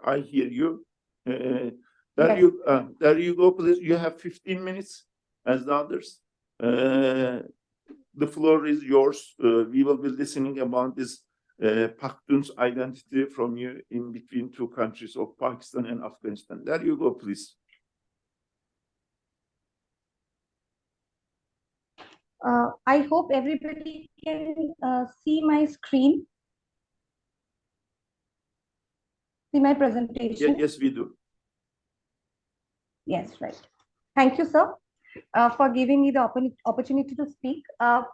Speaker 1: I hear you. There
Speaker 4: Yes.
Speaker 1: there you go, please. You have 15 minutes as the others. The floor is yours. We will be listening about this Pakhtuns identity from you in between two countries of Pakistan and Afghanistan. There you go, please.
Speaker 4: I hope everybody can see my screen, see my presentation.
Speaker 1: Yes, we do.
Speaker 4: Yes, right. Thank you, sir, for giving me the opportunity to speak.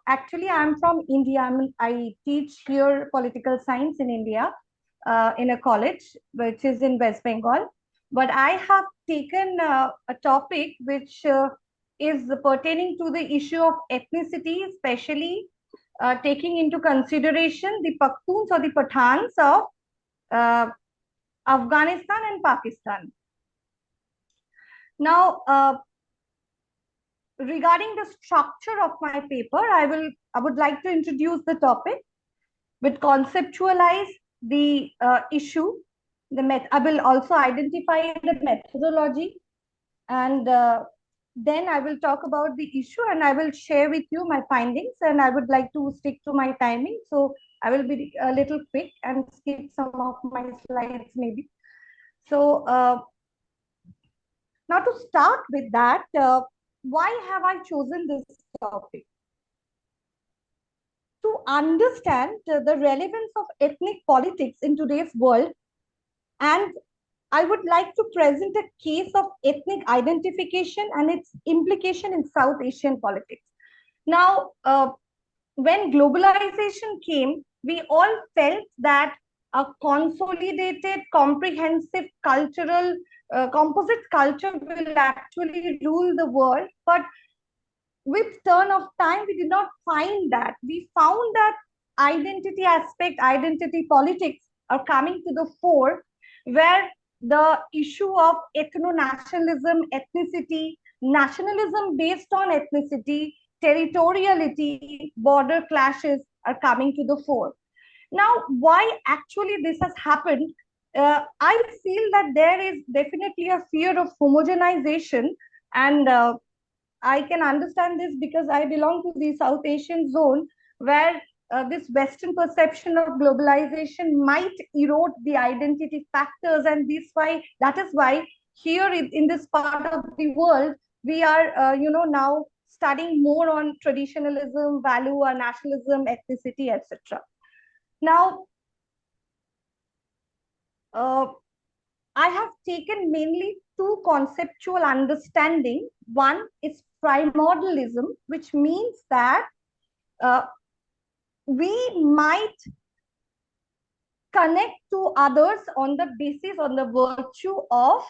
Speaker 4: Actually, I'm from India. I teach here political science in India in a college, which is in West Bengal. But I have taken a topic which is pertaining to the issue of ethnicity, especially taking into consideration the Pakhtuns or the Pathans of Afghanistan and Pakistan. Now, regarding the structure of my paper, I would like to introduce the topic, but conceptualize the issue. I will also identify the methodology, and then I will talk about the issue, and I will share with you my findings, and I would like to stick to my timing. So I will be a little quick and skip some of my slides maybe. So now to start with that, why have I chosen this topic? To understand the relevance of ethnic politics in today's world, and I would like to present a case of ethnic identification and its implication in South Asian politics. Now, when globalization came, we all felt that a consolidated, comprehensive cultural, composite culture will actually rule the world. But with turn of time, we did not find that. We found that identity aspect, identity politics are coming to the fore, where the issue of ethno-nationalism, ethnicity, nationalism based on ethnicity, territoriality, border clashes are coming to the fore. Now, why actually this has happened? I feel that there is definitely a fear of homogenization, and I can understand this because I belong to the South Asian zone, where this Western perception of globalization might erode the identity factors, and that is why here in this part of the world we are, now studying more on traditionalism, value, or nationalism, ethnicity, etc. Now, I have taken mainly two conceptual understanding. One is primordialism, which means that we might connect to others on the basis, on the virtue of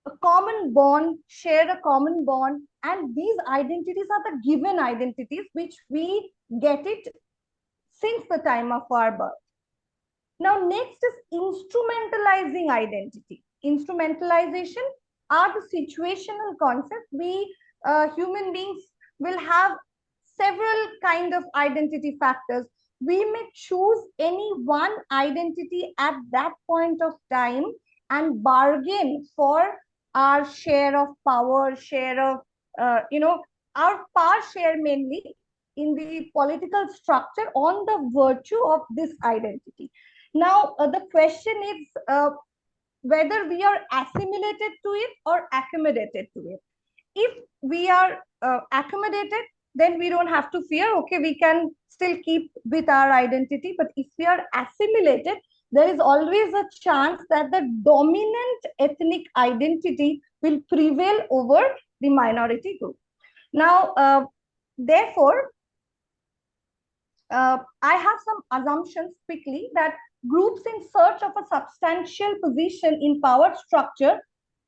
Speaker 4: a common bond, share a common bond, and these identities are the given identities which we get it since the time of our birth. Now, next is instrumentalizing identity. Instrumentalization are the situational concepts. We human beings will have several kind of identity factors. We may choose any one identity at that point of time and bargain for our share of power, share of, our power share mainly in the political structure on the virtue of this identity. Now, the question is whether we are assimilated to it or accommodated to it. If we are accommodated, then we don't have to fear. Okay, we can still keep with our identity. But if we are assimilated, there is always a chance that the dominant ethnic identity will prevail over the minority group. Now, therefore, I have some assumptions quickly that groups in search of a substantial position in power structure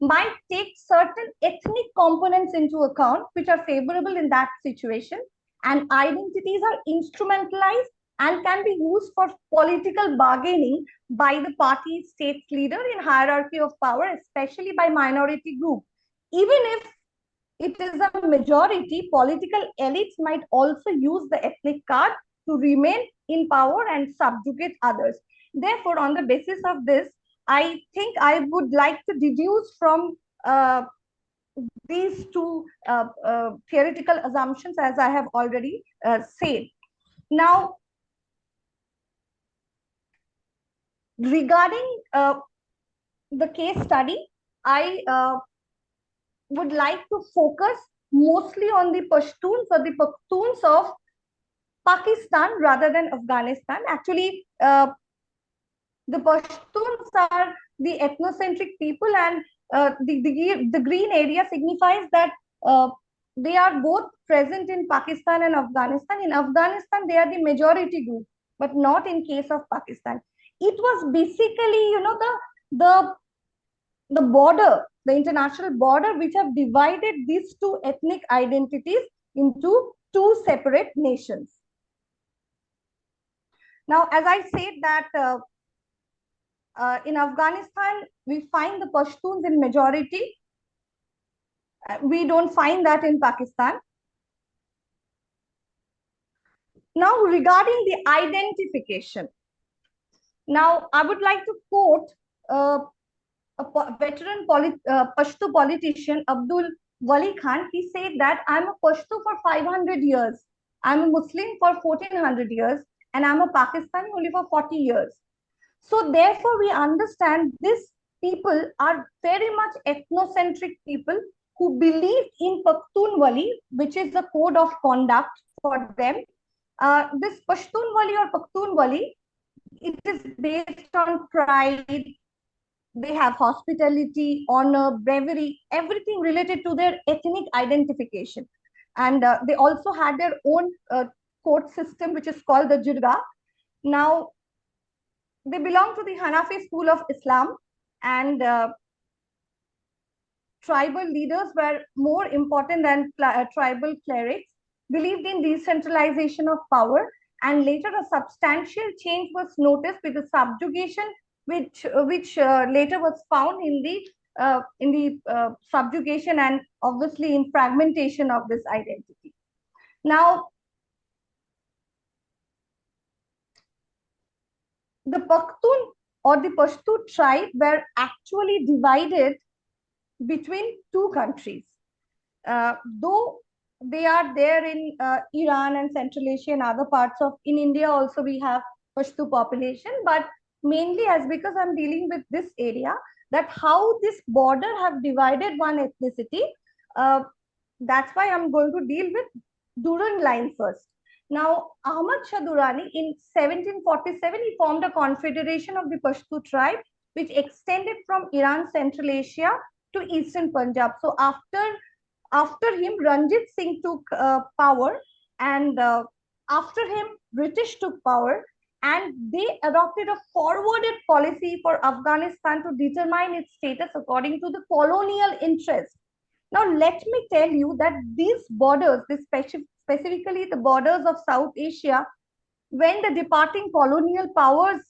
Speaker 4: might take certain ethnic components into account, which are favorable in that situation, and identities are instrumentalized and can be used for political bargaining by the party state leader in hierarchy of power, especially by minority groups. Even if it is a majority, political elites might also use the ethnic card to remain in power and subjugate others. Therefore, on the basis of this, I think I would like to deduce from these two theoretical assumptions, as I have already said. Now, regarding the case study, I would like to focus mostly on the Pashtuns or the Pakhtuns of Pakistan rather than Afghanistan. Actually, the Pashtuns are the ethnocentric people, and the green area signifies that they are both present in Pakistan and Afghanistan. In Afghanistan, they are the majority group, but not in case of Pakistan. It was basically, the border, the international border, which have divided these two ethnic identities into two separate nations. Now, as I said that in Afghanistan, we find the Pashtuns in majority. We don't find that in Pakistan. Now, regarding the identification. Now, I would like to quote a veteran Pashto politician, Abdul Wali Khan. He said that I'm a Pashto for 500 years, I'm a Muslim for 1400 years, and I'm a Pakistani only for 40 years. So therefore, we understand these people are very much ethnocentric people who believe in Pakhtunwali, which is the code of conduct for them. This Pashtunwali or Pakhtunwali, it is based on pride. They have hospitality, honor, bravery, everything related to their ethnic identification. And they also had their own court system, which is called the Jirga. Now, they belong to the Hanafi school of Islam, and tribal leaders were more important than tribal clerics, believed in decentralization of power, and later a substantial change was noticed with the subjugation, which later was found in the subjugation and obviously in fragmentation of this identity. Now, the Pakhtun or the Pashto tribe were actually divided between two countries. Though they are there in Iran and Central Asia and other parts of, in India also we have Pashto population, but mainly as because I'm dealing with this area, that how this border have divided one ethnicity, that's why I'm going to deal with Durand line first. Now, Ahmad Shah Durrani in 1747, he formed a confederation of the Pashto tribe, which extended from Iran, Central Asia to Eastern Punjab. So after him, Ranjit Singh took power, and after him, British took power, and they adopted a forwarded policy for Afghanistan to determine its status according to the colonial interest. Now, let me tell you that these borders, specifically the borders of South Asia, when the departing colonial powers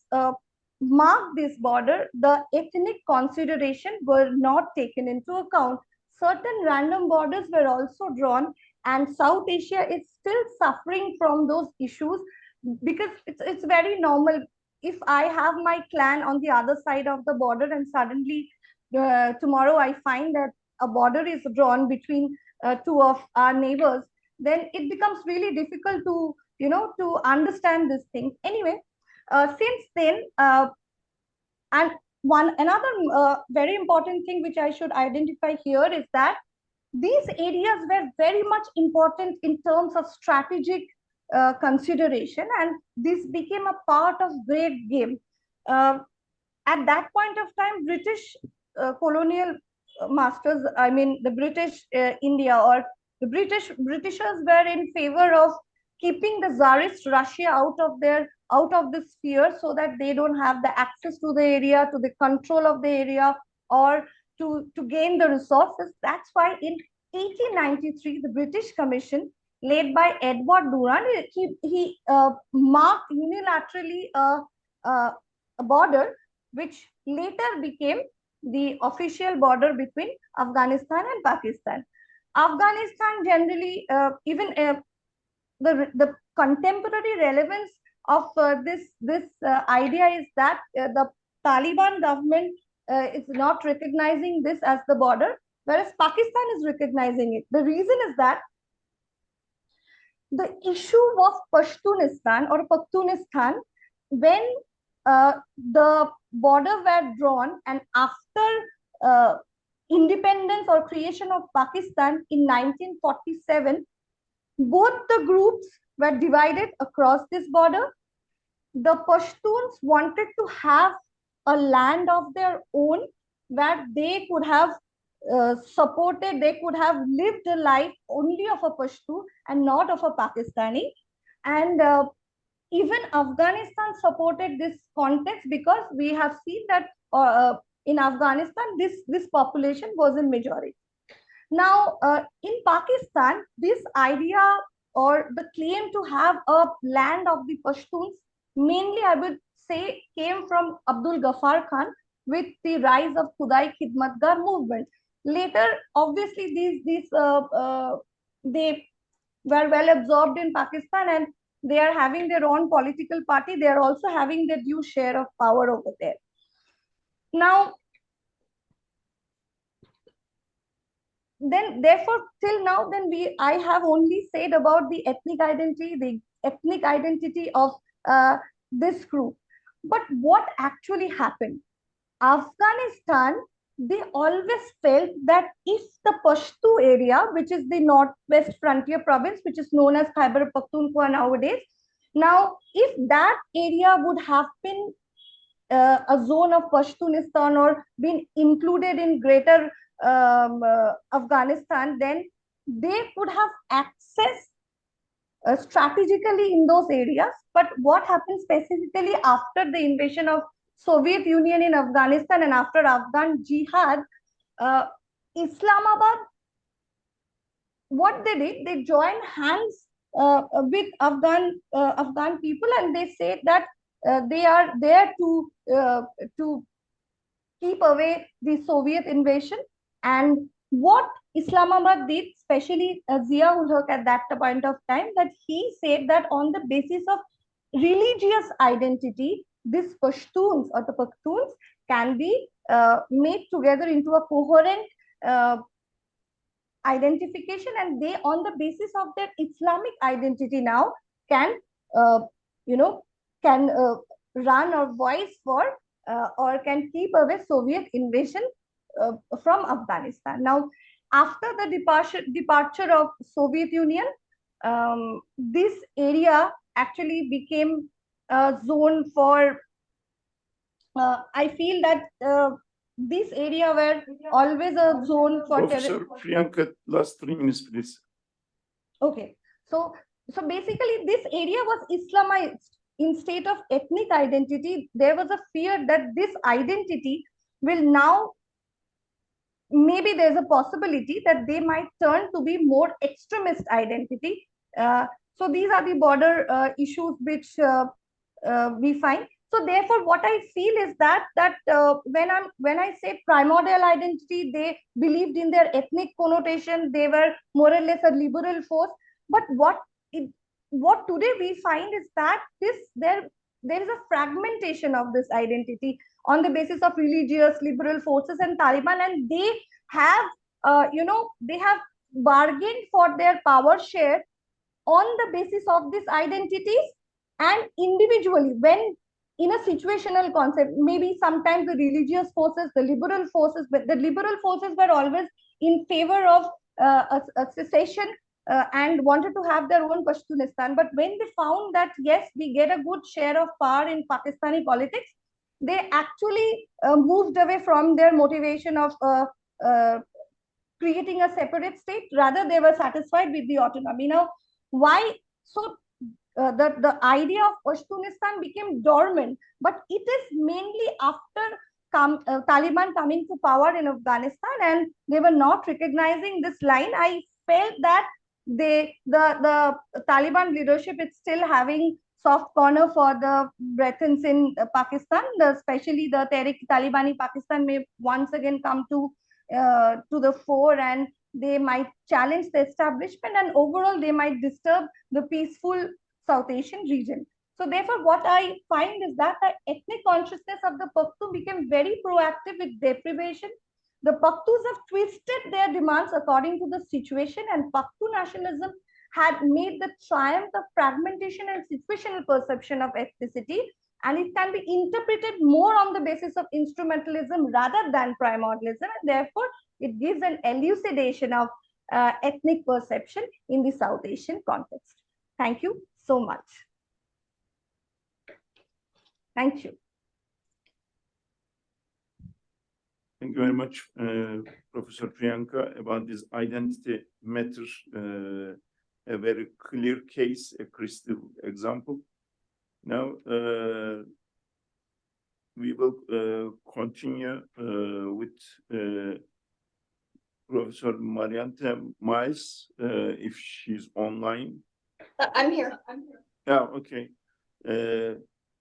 Speaker 4: marked this border, the ethnic consideration were not taken into account. Certain random borders were also drawn, and South Asia is still suffering from those issues, because it's very normal. If I have my clan on the other side of the border and suddenly tomorrow I find that a border is drawn between two of our neighbors, then it becomes really difficult to, to understand this thing. Anyway, since then, and another very important thing which I should identify here is that these areas were very much important in terms of strategic consideration, and this became a part of great game. At that point of time, British colonial masters, I mean the British India, or the Britishers were in favor of keeping the Tsarist Russia out of their out of the sphere so that they don't have the access to the area, to the control of the area, or to gain the resources. That's why in 1893, the British Commission, led by Edward Durand, he marked unilaterally a border, which later became the official border between Afghanistan and Pakistan. Afghanistan generally, even the contemporary relevance of this idea is that the Taliban government is not recognizing this as the border, whereas Pakistan is recognizing it. The reason is that the issue of Pashtunistan or Pakhtunistan, when the border were drawn and after independence or creation of Pakistan in 1947, both the groups were divided across this border. The Pashtuns wanted to have a land of their own where they could have supported, they could have lived a life only of a Pashtu and not of a Pakistani. And even Afghanistan supported this context because we have seen that in Afghanistan, this population was in majority. Now, in Pakistan, this idea or the claim to have a land of the Pashtuns, mainly I would say came from Abdul Ghaffar Khan with the rise of Khudai Khidmatgar movement. Later, obviously, they were well absorbed in Pakistan and they are having their own political party. They are also having their due share of power over there. Now, then therefore till now I have only said about the ethnic identity of this group. But what actually happened? Afghanistan, they always felt that if the Pashto area, which is the northwest frontier province, which is known as Khyber Pakhtunkhwa nowadays, now if that area would have been a zone of Pashtunistan or been included in greater Afghanistan, then they could have access strategically in those areas. But what happened specifically after the invasion of Soviet Union in Afghanistan and after Afghan Jihad, Islamabad, what they did, they joined hands with Afghan people, and they said that they are there to keep away the Soviet invasion. And what Islamabad did, especially Zia-ul-Haq at that point of time, that he said that on the basis of religious identity, these Pashtuns or the Pakhtuns can be made together into a coherent identification, and they, on the basis of their Islamic identity now, can run or voice for or can keep away Soviet invasion from Afghanistan. Now, after the departure of Soviet Union, this area actually became a zone for, I feel that this area were always a zone for
Speaker 1: Professor Priyanka, last 3 minutes, please.
Speaker 4: Okay, so basically this area was Islamized in state of ethnic identity. There was a fear that this identity will now, maybe there's a possibility that they might turn to be more extremist identity. So these are the border issues which we find. So therefore, what I feel is that when I say primordial identity, they believed in their ethnic connotation. They were more or less a liberal force. But what today we find is that there is a fragmentation of this identity on the basis of religious liberal forces and Taliban, and they have they have bargained for their power share on the basis of these identities, and individually, when in a situational concept, maybe sometimes the religious forces, the liberal forces, but the liberal forces were always in favor of a secession and wanted to have their own Pashtunistan. But when they found that, yes, we get a good share of power in Pakistani politics, they actually moved away from their motivation of creating a separate state. Rather, they were satisfied with the autonomy. Now, why? So the idea of Pashtunistan became dormant, but it is mainly after Taliban coming to power in Afghanistan, and they were not recognizing this line. I felt that the Taliban leadership is still having soft corner for the Bretons in Pakistan, especially the Tehrik-e-Talibani Pakistan may once again come to the fore, and they might challenge the establishment, and overall they might disturb the peaceful South Asian region. So therefore, what I find is that the ethnic consciousness of the Pakhtun became very proactive with deprivation. The Pakhtuns have twisted their demands according to the situation, and Pakhtun nationalism had made the triumph of fragmentation and situational perception of ethnicity, and it can be interpreted more on the basis of instrumentalism rather than primordialism, and therefore it gives an elucidation of ethnic perception in the South Asian context. Thank you so much. Thank you.
Speaker 1: Thank you very much, Professor Priyanka, about this identity matter, a very clear case, a crystal example. Now, we will continue with Professor Marintha Miles, if she's online.
Speaker 5: I'm here.
Speaker 1: Yeah, okay.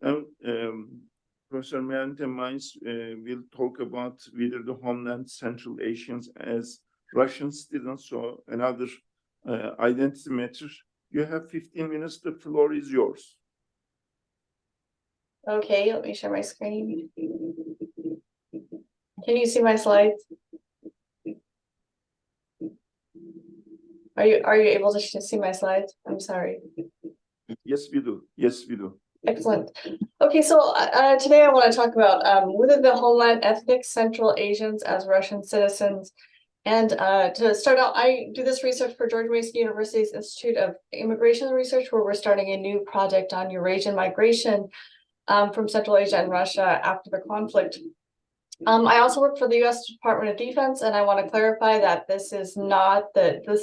Speaker 1: Now, Professor Marintha Miles will talk about whether the Homeland Central Asians as Russian citizens, so another identity matter. You have 15 minutes, the floor is yours.
Speaker 5: Okay, let me share my screen. Can you see my slides? Are you able to see my slides? I'm sorry.
Speaker 1: Yes, we do. Yes, we do.
Speaker 5: Excellent. Okay, so today I want to talk about whether the Homeland ethnic Central Asians as Russian citizens. And to start out, I do this research for George Mason University's Institute of Immigration Research, where we're starting a new project on Eurasian migration from Central Asia and Russia after the conflict. I also work for the U.S. Department of Defense, and I want to clarify that this is not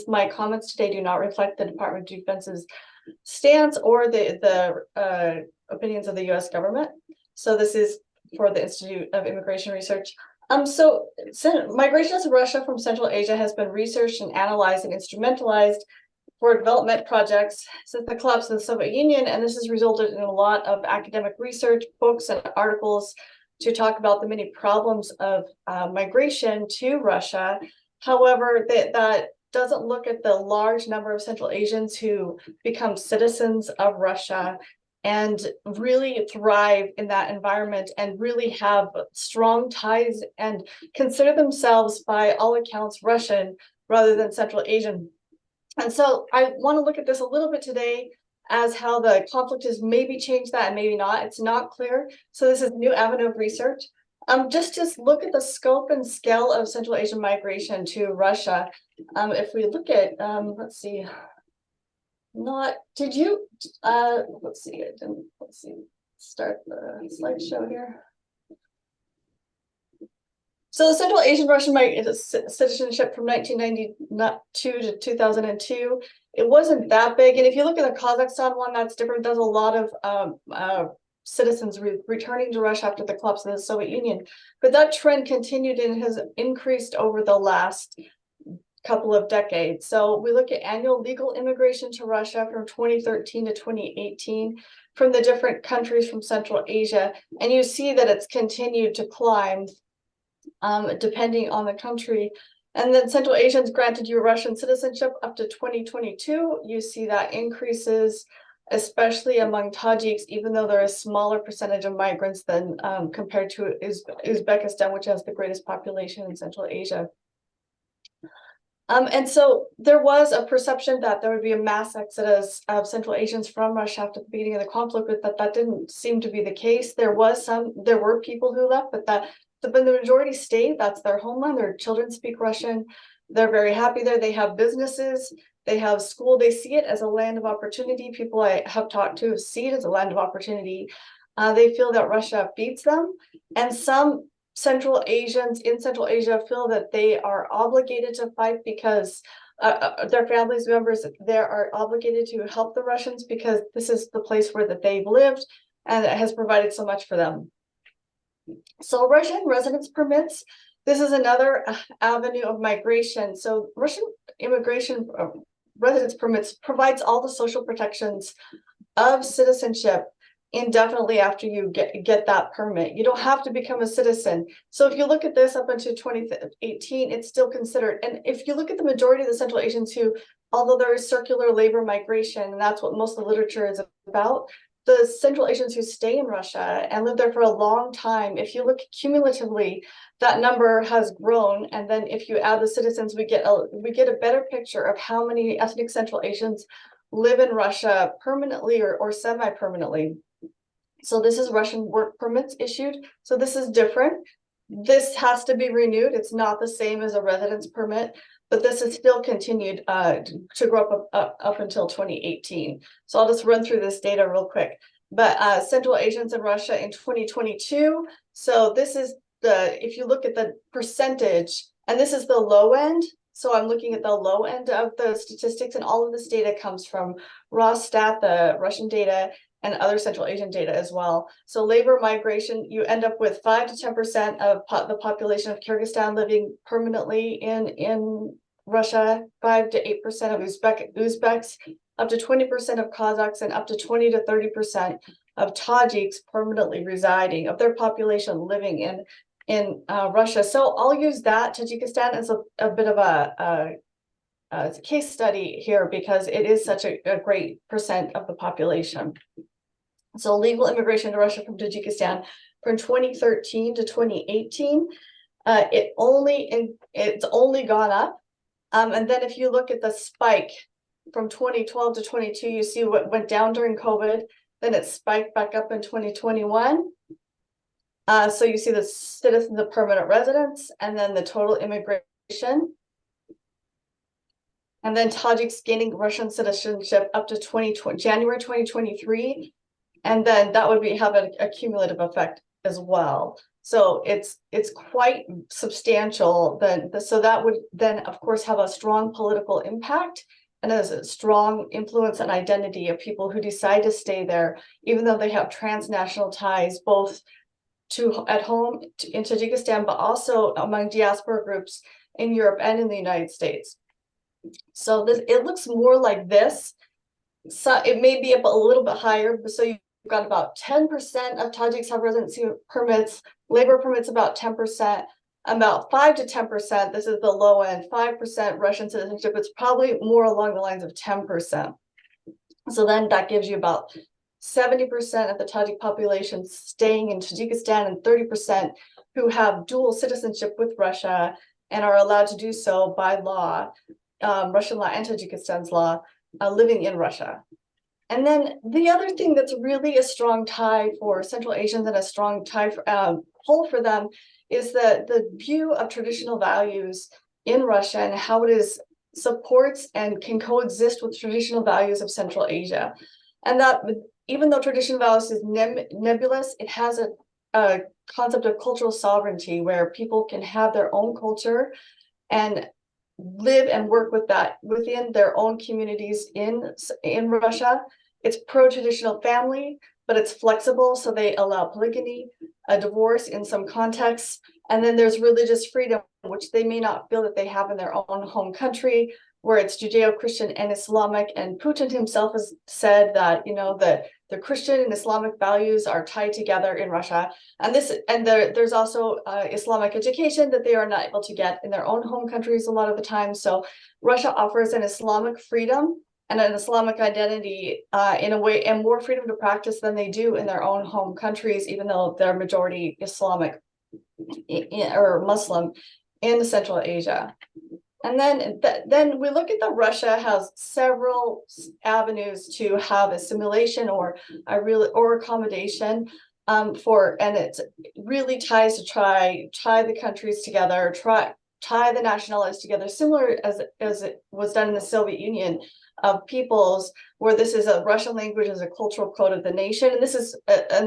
Speaker 5: my comments today do not reflect the Department of Defense's stance or the opinions of the U.S. government. So this is for the Institute of Immigration Research. So migration to Russia from Central Asia has been researched and analyzed and instrumentalized for development projects since the collapse of the Soviet Union, and this has resulted in a lot of academic research, books, and articles to talk about the many problems of migration to Russia. However, that doesn't look at the large number of Central Asians who become citizens of Russia and really thrive in that environment and really have strong ties and consider themselves, by all accounts, Russian rather than Central Asian. And so I want to look at this a little bit today as how the conflict has maybe changed that and maybe not. It's not clear. So this is a new avenue of research. Just look at the scope and scale of Central Asian migration to Russia. If we look at, let's see, let's see, start the slideshow here. So the Central Asian Russian citizenship from 1992 to 2002, it wasn't that big. And if you look at the Kazakhstan one, that's different. There's a lot of citizens returning to Russia after the collapse of the Soviet Union. But that trend continued and has increased over the last couple of decades. So we look at annual legal immigration to Russia from 2013 to 2018 from the different countries from Central Asia. And you see that it's continued to climb depending on the country. And then Central Asians granted you Russian citizenship up to 2022. You see that increases, especially among Tajiks, even though there is a smaller percentage of migrants than compared to Uzbekistan, which has the greatest population in Central Asia. And so there was a perception that there would be a mass exodus of Central Asians from Russia after the beginning of the conflict, but that didn't seem to be the case. There were people who left, but the majority stayed. That's their homeland. Their children speak Russian. They're very happy there. They have businesses. They have school. They see it as a land of opportunity. People I have talked to see it as a land of opportunity. They feel that Russia beats them. And some Central Asians in Central Asia feel that they are obligated to fight because their families members there are obligated to help the Russians because this is the place where that they've lived and it has provided so much for them. So Russian residence permits, this is another avenue of migration. So Russian immigration residence permits provides all the social protections of citizenship indefinitely after you get that permit. You don't have to become a citizen. So if you look at this up until 2018, it's still considered. And if you look at the majority of the Central Asians who, although there is circular labor migration, and that's what most of the literature is about, the Central Asians who stay in Russia and live there for a long time, if you look cumulatively, that number has grown. And then if you add the citizens, we get a better picture of how many ethnic Central Asians live in Russia permanently or semi-permanently. So this is Russian work permits issued. So this is different. This has to be renewed. It's not the same as a residence permit, but this is still continued to grow up until 2018. So I'll just run through this data real quick. But Central Asians in Russia in 2022. So this is if you look at the percentage, and this is the low end. So I'm looking at the low end of the statistics, and all of this data comes from Rosstat, the Russian data, and other Central Asian data as well. So labor migration, you end up with 5 to 10% of the population of Kyrgyzstan living permanently in Russia, 5 to 8% of Uzbeks, up to 20% of Kazakhs, and up to 20 to 30% of Tajiks permanently residing of their population living in Russia. So I'll use that Tajikistan as a bit of a case study here because it is such a great percent of the population. So legal immigration to Russia from Tajikistan from 2013 to 2018, it's only gone up. And then if you look at the spike from 2012 to 22, you see what went down during COVID, then it spiked back up in 2021. So you see the citizens of permanent residence and then the total immigration. And then Tajiks gaining Russian citizenship up to January 2023. And then that would have a cumulative effect as well. So it's quite substantial. So that would then, of course, have a strong political impact and as a strong influence and identity of people who decide to stay there, even though they have transnational ties, both at home in Tajikistan, but also among diaspora groups in Europe and in the United States. So it looks more like this. So it may be a little bit higher. So you've got about 10% of Tajiks have residency permits, labor permits about 10%, about 5 to 10%. This is the low end, 5% Russian citizenship. It's probably more along the lines of 10%. So then that gives you about 70% of the Tajik population staying in Tajikistan and 30% who have dual citizenship with Russia and are allowed to do so by law, Russian law and Tajikistan's law, living in Russia. And then the other thing that's really a strong tie for Central Asians and a strong tie pull for them is the view of traditional values in Russia and how it supports and can coexist with traditional values of Central Asia. And that even though traditional values is nebulous, it has a concept of cultural sovereignty where people can have their own culture and live and work with that within their own communities in Russia. It's pro-traditional family, but it's flexible, so they allow polygamy, a divorce in some contexts, and then there's religious freedom, which they may not feel that they have in their own home country, where it's Judeo-Christian and Islamic. And Putin himself has said that the Christian and Islamic values are tied together in Russia, and there's also Islamic education that they are not able to get in their own home countries a lot of the time. So Russia offers an Islamic freedom and an Islamic identity in a way, and more freedom to practice than they do in their own home countries, even though they're majority Islamic or Muslim in Central Asia. And then we look at Russia has several avenues to have assimilation or accommodation and it really ties to tie the countries together, tie the nationalities together, similar as it was done in the Soviet Union of peoples, where this is a Russian language as a cultural code of the nation. And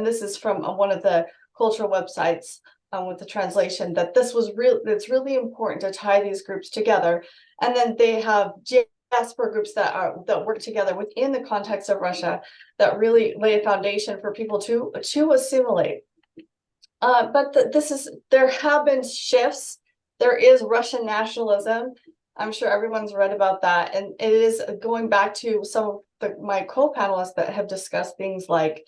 Speaker 5: this is from one of the cultural websites with the translation, that this was real. It's really important to tie these groups together, and then they have diaspora groups that work together within the context of Russia that really lay a foundation for people to assimilate. But there have been shifts. There is Russian nationalism. I'm sure everyone's read about that, and it is going back to some of my co-panelists that have discussed things like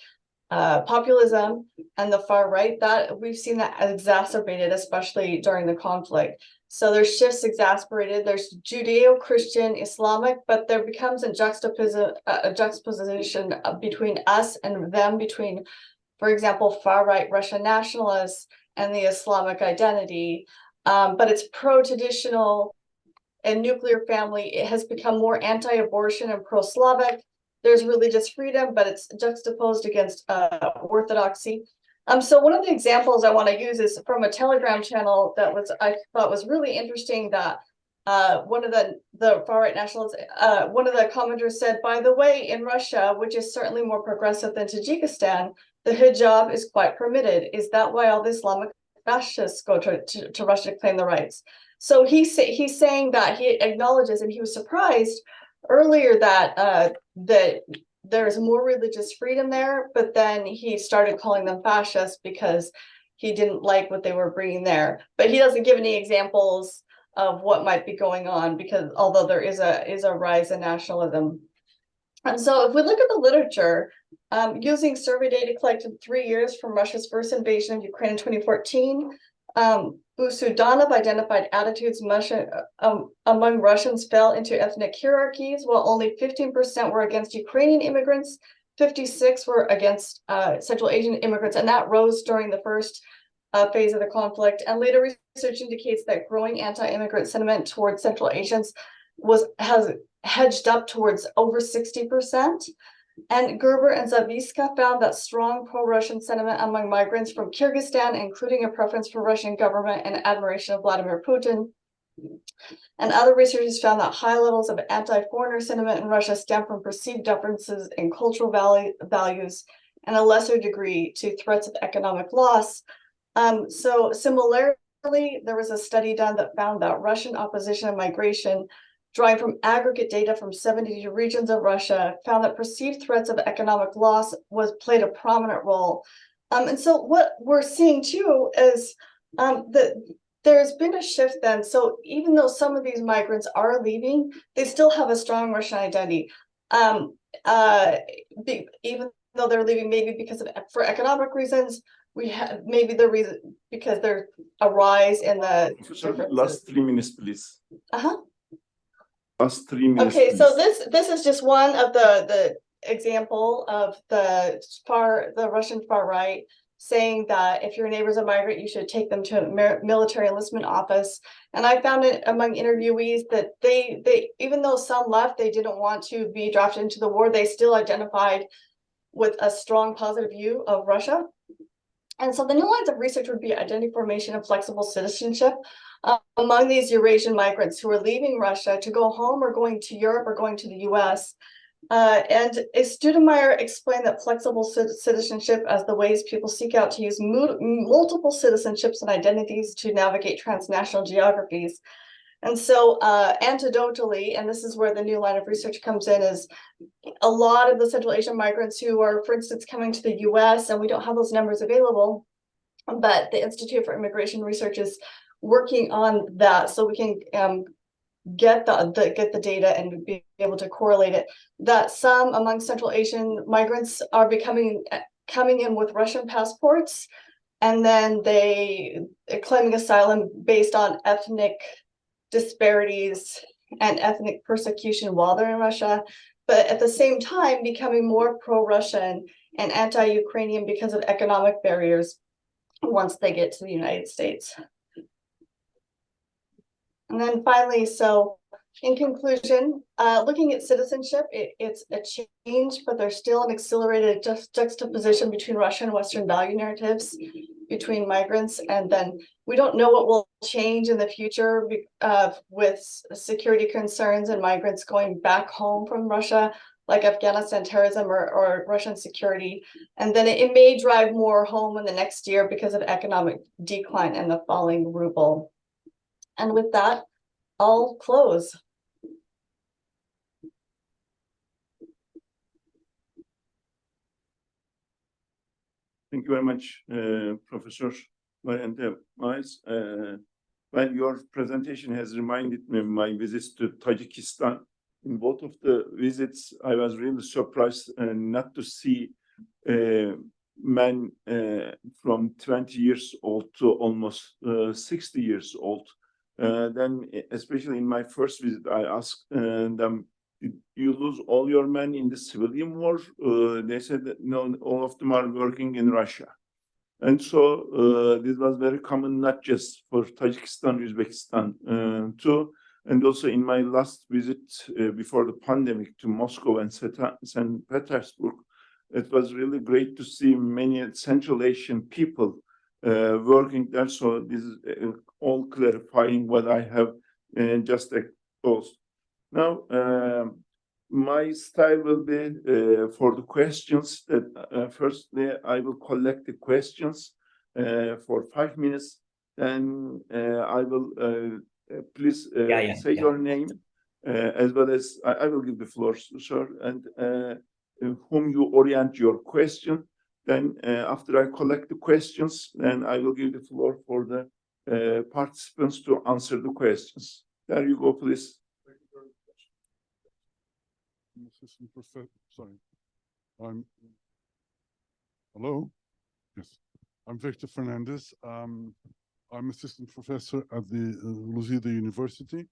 Speaker 5: populism and the far right. That we've seen that exacerbated, especially during the conflict. So there's shifts exacerbated. There's Judeo-Christian Islamic, but there becomes a juxtaposition between us and them, between, for example, far-right Russian nationalists and the Islamic identity. But it's pro-traditional and nuclear family. It has become more anti-abortion and pro-Slavic. There's religious freedom, but it's juxtaposed against orthodoxy. So one of the examples I want to use is from a Telegram channel that I thought was really interesting, that one of the far-right nationalists, one of the commenters said, by the way, in Russia, which is certainly more progressive than Tajikistan, the hijab is quite permitted. Is that why all the Islamic fascists go to Russia to claim the rights? So he's saying that he acknowledges, and he was surprised earlier that that there's more religious freedom there, but then he started calling them fascists because he didn't like what they were bringing there. But he doesn't give any examples of what might be going on, because although there is a rise in nationalism. And so if we look at the literature, using survey data collected 3 years from Russia's first invasion of Ukraine in 2014, Busudanov identified attitudes among Russians fell into ethnic hierarchies, while only 15% were against Ukrainian immigrants, 56% were against Central Asian immigrants, and that rose during the first phase of the conflict. And later research indicates that growing anti-immigrant sentiment towards Central Asians has hedged up towards over 60%. And Gerber and Zaviska found that strong pro-Russian sentiment among migrants from Kyrgyzstan, including a preference for Russian government and admiration of Vladimir Putin. And other researchers found that high levels of anti-foreigner sentiment in Russia stem from perceived differences in cultural values and a lesser degree to threats of economic loss. So similarly, there was a study done that found that Russian opposition and migration, drawing from aggregate data from 70 regions of Russia, found that perceived threats of economic loss played a prominent role. And so what we're seeing too is that there's been a shift then. So even though some of these migrants are leaving, they still have a strong Russian identity. Even though they're leaving maybe for economic reasons, we have maybe the reason because there's a rise in the
Speaker 1: last 3 minutes, please. Last 3 minutes.
Speaker 5: Okay,
Speaker 1: please.
Speaker 5: so this is just one of the example of the Russian far right saying that if your neighbor's a migrant, you should take them to a military enlistment office. And I found it among interviewees that they even though some left, they didn't want to be drafted into the war, they still identified with a strong positive view of Russia. And so the new lines of research would be identity formation and flexible citizenship among these Eurasian migrants who are leaving Russia to go home or going to Europe or going to the US. And Studemeyer explained that flexible citizenship as the ways people seek out to use multiple citizenships and identities to navigate transnational geographies. And so anecdotally, and this is where the new line of research comes in, is a lot of the Central Asian migrants who are, for instance, coming to the US, and we don't have those numbers available, but the Institute for Immigration Research is working on that so we can get the data and be able to correlate it, that some among Central Asian migrants are coming in with Russian passports, and then they claiming asylum based on ethnic disparities and ethnic persecution while they're in Russia, but at the same time becoming more pro-Russian and anti-Ukrainian because of economic barriers once they get to the United States. And then finally, so in conclusion, looking at citizenship, it's a change, but there's still an accelerated juxtaposition between Russian and Western value narratives between migrants. And then we don't know what will change in the future with security concerns and migrants going back home from Russia. like Afghanistan terrorism or Russian security. And then it may drive more home in the next year because of economic decline and the falling ruble. And with that, I'll close.
Speaker 1: Thank you very much, Professor Marintha Miles. Well, your presentation has reminded me of my visits to Tajikistan. In both of the visits, I was really surprised not to see men from 20 years old to almost 60 years old. Then, especially in my first visit, I asked them, did you lose all your men in the civilian war? They said that no, all of them are working in Russia. And so this was very common, not just for Tajikistan, Uzbekistan too. And also in my last visit before the pandemic to Moscow and St. Petersburg, it was really great to see many Central Asian people working there. So this is all clarifying what I have just exposed. Now, my style will be for the questions that firstly, I will collect the questions for 5 minutes. Then I will please say your name as well as I will give the floor, sir, and whom you orient your question. Then after I collect the questions, then I will give the floor for the participants to answer the questions. There you go, please.
Speaker 6: Assistant Professor, sorry. Hello? Yes. I'm Victor Fernandez. I'm Assistant Professor at the Lusíada University.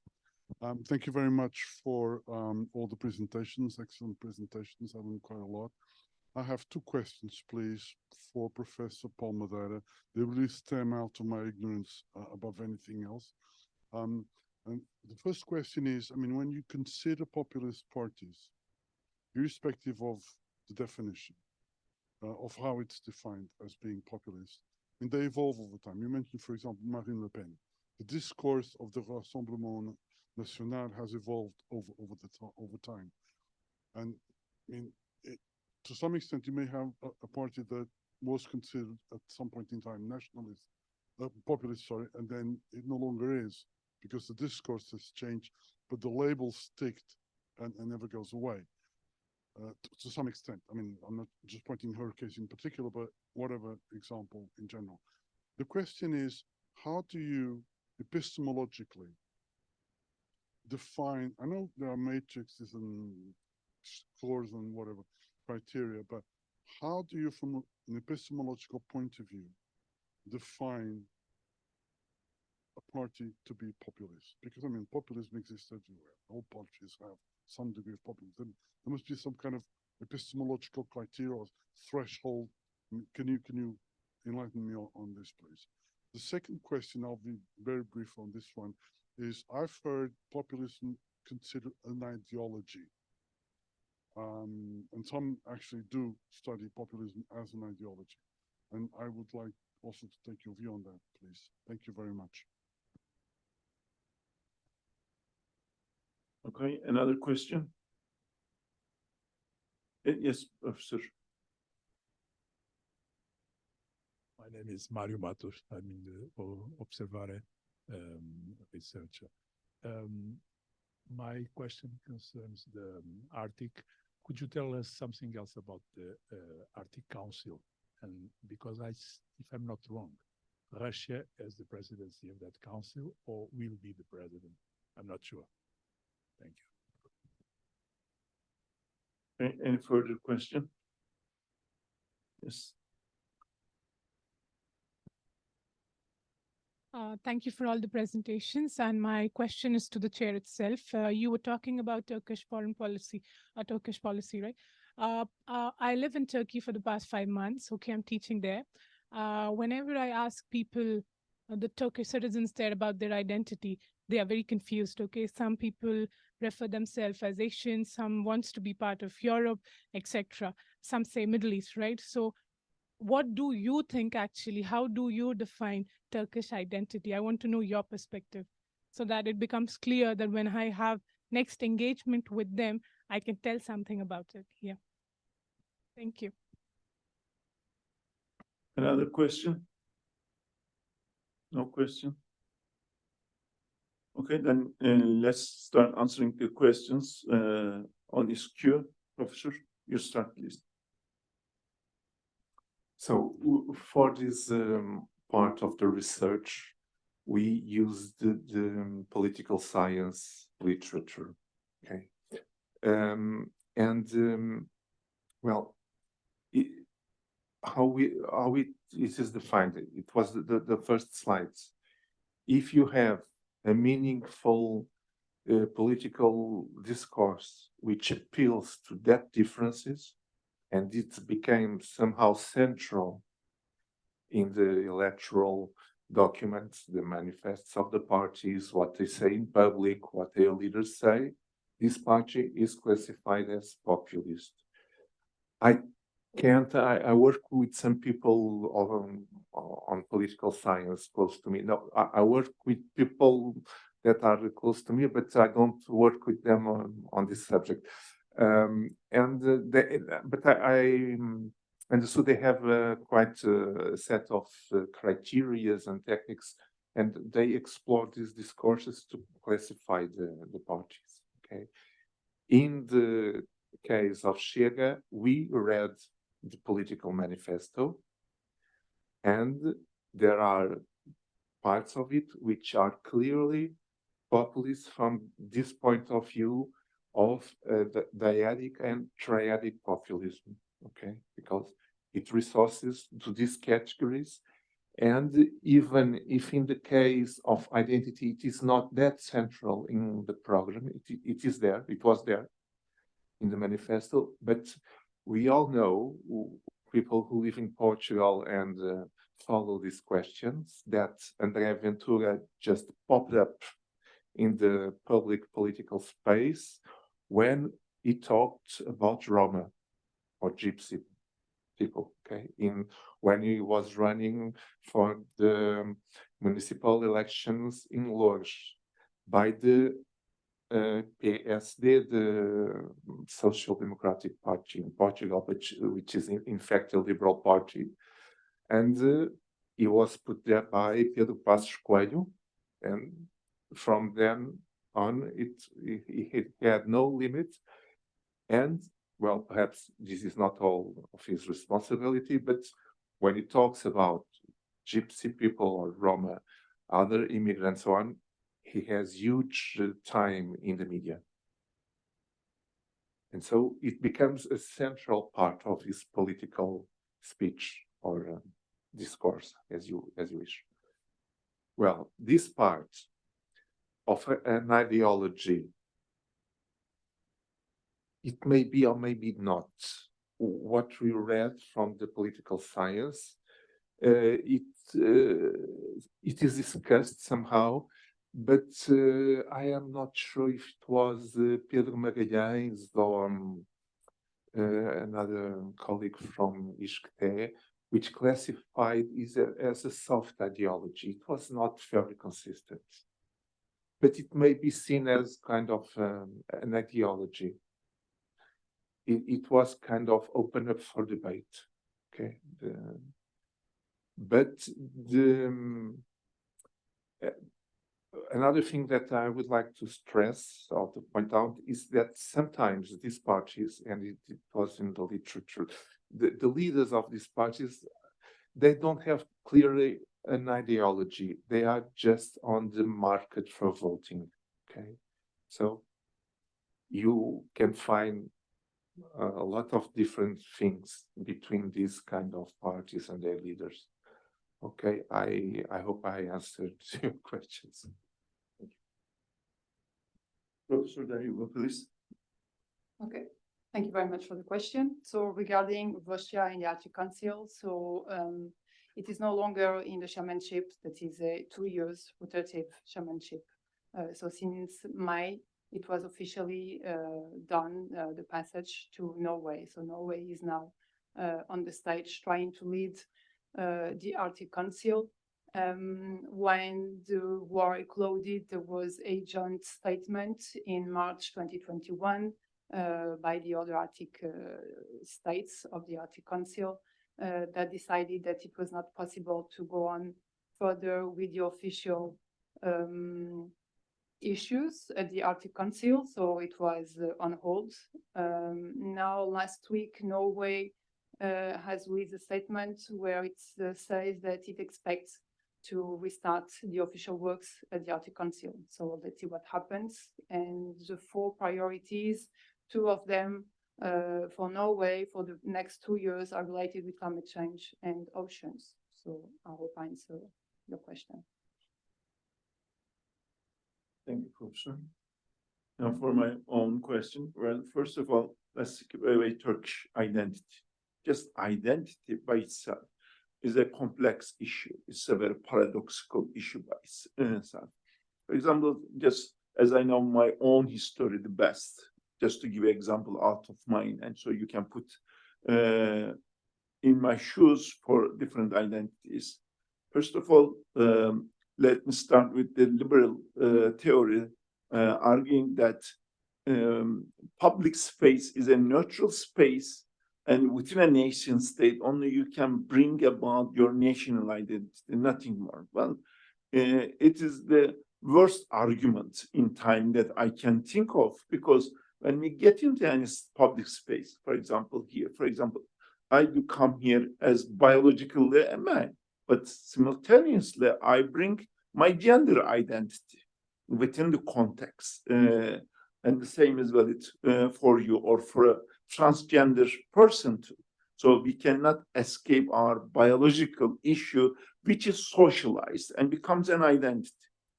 Speaker 6: Thank you very much for all the presentations, excellent presentations. I learned quite a lot. I have 2 questions, please, for Professor Paulo Madeira. They really stem out of my ignorance above anything else. And the first question is, I mean, when you consider populist parties, irrespective of the definition of how it's defined as being populist, I mean, they evolve over time. You mentioned, for example, Marine Le Pen. The discourse of the Rassemblement National has evolved over time. And I mean, to some extent, you may have a party that was considered at some point in time nationalist, populist, sorry, and then it no longer is because the discourse has changed, but the label sticked and never goes away. To some extent. I mean, I'm not just pointing her case in particular, but whatever example in general. The question is, how do you epistemologically define, I know there are matrices and scores and whatever criteria, but how do you, from an epistemological point of view, define a party to be populist? Because, I mean, populism exists everywhere. All parties have some degree of populism. There must be some kind of epistemological criteria or threshold. Can you enlighten me on this, please? The second question, I'll be very brief on this one, is I've heard populism considered an ideology. And some actually do study populism as an ideology. And I would like also to take your view on that, please. Thank you very much.
Speaker 1: Okay, another question? Yes, Professor.
Speaker 7: My name is Mario Matos. I'm in the Observare researcher. My question concerns the Arctic. Could you tell us something else about the Arctic Council? And because if I'm not wrong, Russia as the presidency of that council or will be the president? I'm not sure. Thank you.
Speaker 1: Any further question? Yes.
Speaker 8: Thank you for all the presentations. And my question is to the chair itself. You were talking about Turkish foreign policy, Turkish policy, right? I live in Turkey for the past 5 months. Okay, I'm teaching there. Whenever I ask people, the Turkish citizens there about their identity, they are very confused. Okay, some people refer themselves as Asian, some wants to be part of Europe, etc. Some say Middle East, right? So what do you think actually? How do you define Turkish identity? I want to know your perspective so that it becomes clear that when I have next engagement with them, I can tell something about it. Yeah. Thank you.
Speaker 1: Another question? No question? Okay, then let's start answering the questions on this queue. Professor, you start, please.
Speaker 3: So for this part of the research, we used the political science literature. Okay, well, how it is defined. It was the first slides. If you have a meaningful political discourse which appeals to that differences, and it became somehow central in the electoral documents, the manifests of the parties, what they say in public, what their leaders say, this party is classified as populist. I work with some people on political science close to me. No, I work with people that are close to me, but I don't work with them on this subject. And so they have quite a set of criteria and techniques, and they explore these discourses to classify the parties. Okay, in the case of Chega, we read the political manifesto, and there are parts of it which are clearly populist from this point of view of the dyadic and triadic populism. Okay, because it resources to these categories, and even if in the case of identity it is not that central in the program, it is there, it was there in the manifesto, but we all know, people who live in Portugal and follow these questions, that André Ventura just popped up in the public political space when he talked about Roma or Gypsy people, okay? When he was running for the municipal elections in Loures by the PSD, the Social Democratic Party in Portugal, which is in fact a liberal party. And he was put there by Pedro Passos Coelho, and from then on, he had no limit. And, well, perhaps this is not all of his responsibility, but when he talks about Gypsy people or Roma, other immigrants, so on, he has huge time in the media. And so it becomes a central part of his political speech or discourse, as you wish. Well, this part of an ideology, it may be or maybe not what we read from the political science. It is discussed somehow, but I am not sure if it was Pedro Magalhães or another colleague from ISCTE, which classified it as a soft ideology. It was not very consistent, but it may be seen as kind of an ideology. It was kind of open up for debate, okay? Another thing that I would like to stress or to point out is that sometimes these parties, and it was in the literature, the leaders of these parties, they don't have clearly an ideology. They are just on the market for voting, okay? So you can find a lot of different things between these kind of parties and their leaders. Okay, I hope I answered your questions. Thank you.
Speaker 1: Professor, there you go, please.
Speaker 2: Okay, thank you very much for the question. So regarding Russia and the Arctic Council, so it is no longer in the chairmanship, that is a 2 years rotative chairmanship. So since May, it was officially done, the passage to Norway. So Norway is now on the stage trying to lead the Arctic Council. When the war exploded, there was a joint statement in March 2021 by the other Arctic states of the Arctic Council that decided that it was not possible to go on further with the official issues at the Arctic Council, so it was on hold. Now, last week, Norway has released a statement where it says that it expects to restart the official works at the Arctic Council. So let's see what happens. And the 4 priorities, 2 of them for Norway for the next 2 years are related with climate change and oceans. So I hope I answer your question.
Speaker 1: Thank you, Professor. Now for my own question. Well, first of all, let's keep away Turkish identity. Just identity by itself is a complex issue. It's a very paradoxical issue by itself. For example, just as I know my own history the best, just to give an example out of mine, and so you can put in my shoes for different identities. First of all, let me start with the liberal theory, arguing that public space is a neutral space, and within a nation state, only you can bring about your national identity, nothing more. Well, it is the worst argument in time that I can think of, because when we get into any public space, for example, here, for example, I do come here as biologically a man, but simultaneously I bring my gender identity within the context. And the same is valid for you or for a transgender person too. So we cannot escape our biological issue, which is socialized and becomes an identity.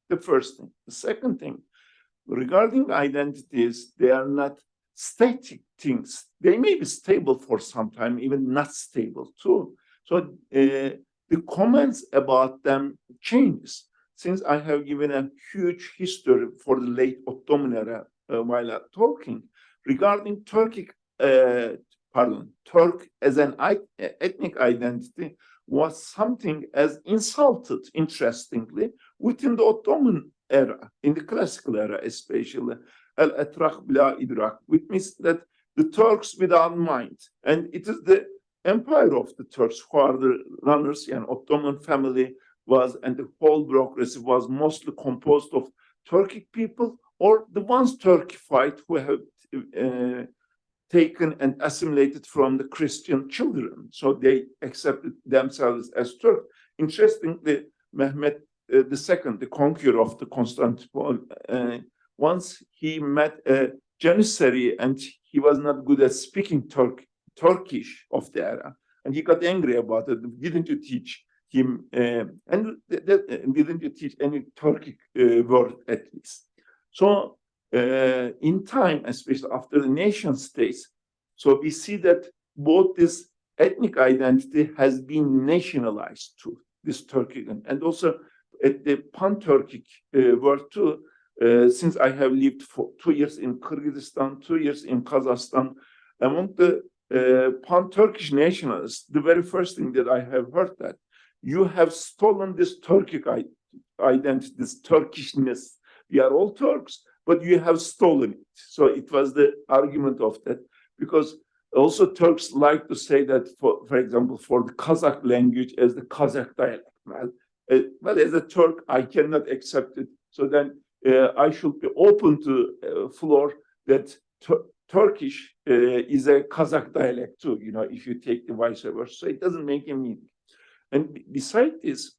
Speaker 1: The first thing. The second thing, regarding identities, they are not static things. They may be stable for some time, even not stable too. So the comments about them changes. Since I have given a huge history for the late Ottoman era while I'm talking, regarding Turk as an ethnic identity was something as insulted, interestingly, within the Ottoman era, in the classical era especially, al-Etraq bila idrak, which means that the Turks without mind. And it is the empire of the Turks who are the runners, and Ottoman family was, and the whole bureaucracy was mostly composed of Turkic people, or the ones Turkified who have taken and assimilated from the Christian children. So they accepted themselves as Turk. Interestingly, Mehmet II, the conqueror of the Constantinople, once he met a Janissary and he was not good at speaking Turkish of the era, and he got angry about it. Didn't you teach him, and didn't you teach any Turkic word at least? So in time, especially after the nation states, so we see that both this ethnic identity has been nationalized too, this Turkic, and also at the pan-Turkic world too, since I have lived for 2 years in Kyrgyzstan, 2 years in Kazakhstan, among the pan-Turkish nationalists, the very first thing that I have heard that you have stolen this Turkic identity, this Turkishness. We are all Turks, but you have stolen it. So it was the argument of that, because also Turks like to say that, for example, for the Kazakh language as the Kazakh dialect. Well, as a Turk, I cannot accept it. So then I should be open to floor that Turkish is a Kazakh dialect too, you know, if you take the vice versa. So it doesn't make any meaning. And besides this,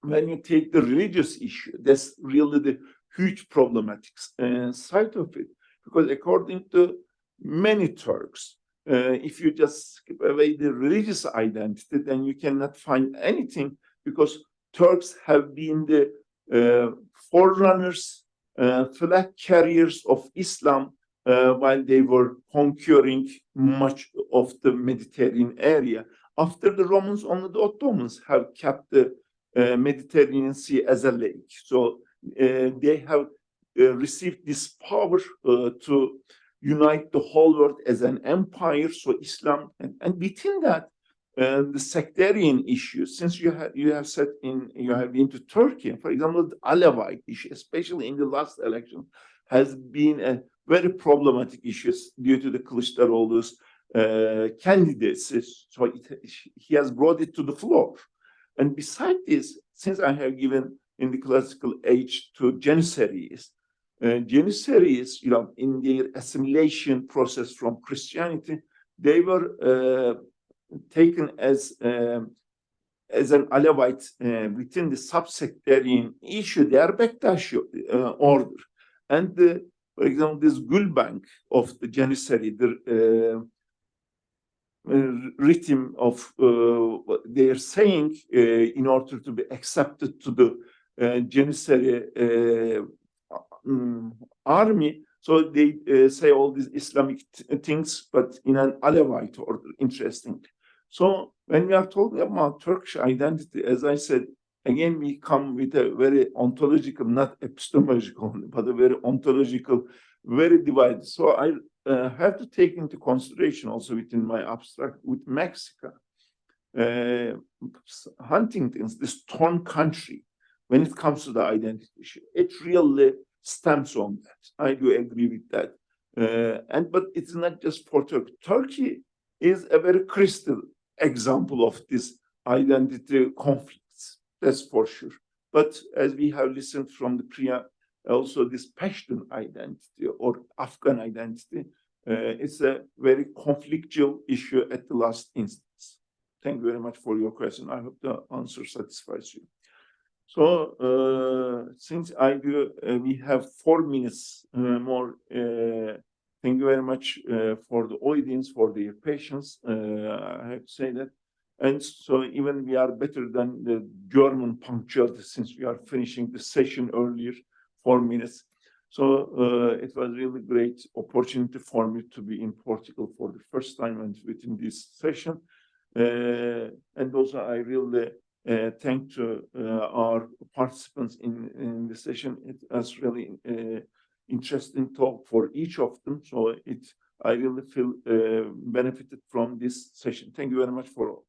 Speaker 1: when you take the religious issue, that's really the huge problematic side of it. Because according to many Turks, if you just skip away the religious identity, then you cannot find anything, because Turks have been the forerunners, flag carriers of Islam while they were conquering much of the Mediterranean area. After the Romans, only the Ottomans have kept the Mediterranean Sea as a lake. So they have received this power to unite the whole world as an empire. So Islam, and within that, the sectarian issues. Since you have said you have been to Turkey, for example, the Alevite issue, especially in the last election, has been a very problematic issues due to the Kılıçdaroğlu's candidacy. So he has brought it to the floor. And besides this, since I have given in the classical age to Janissaries, Janissaries, in their assimilation process from Christianity, they were taken as an Alevite within the subsectarian issue, they are Bektashi order. And for example, this Gulbank of the Janissary, the rhythm of they are saying in order to be accepted to the Janissary army, so they say all these Islamic things, but in an Alevite order, interesting. So when we are talking about Turkish identity, as I said, again, we come with a very ontological, not epistemological, but a very ontological, very divided. So I have to take into consideration also within my abstract with Mexico, Huntington's, this torn country, when it comes to the identity issue, it really stems on that. I do agree with that. But it's not just for Turkey. Turkey is a very crystal example of this identity conflicts, that's for sure. But as we have listened from the Priya, also this Pashtun identity or Afghan identity, it's a very conflictual issue at the last instance. Thank you very much for your question. I hope the answer satisfies you. So since we have 4 minutes more, thank you very much for the audience, for their patience. I have to say that. And so even we are better than the German punctuality since we are finishing the session earlier, 4 minutes. So it was really great opportunity for me to be in Portugal for the first time and within this session. And also I really thank to our participants in the session. It was really interesting talk for each of them. So I really feel benefited from this session. Thank you very much for all.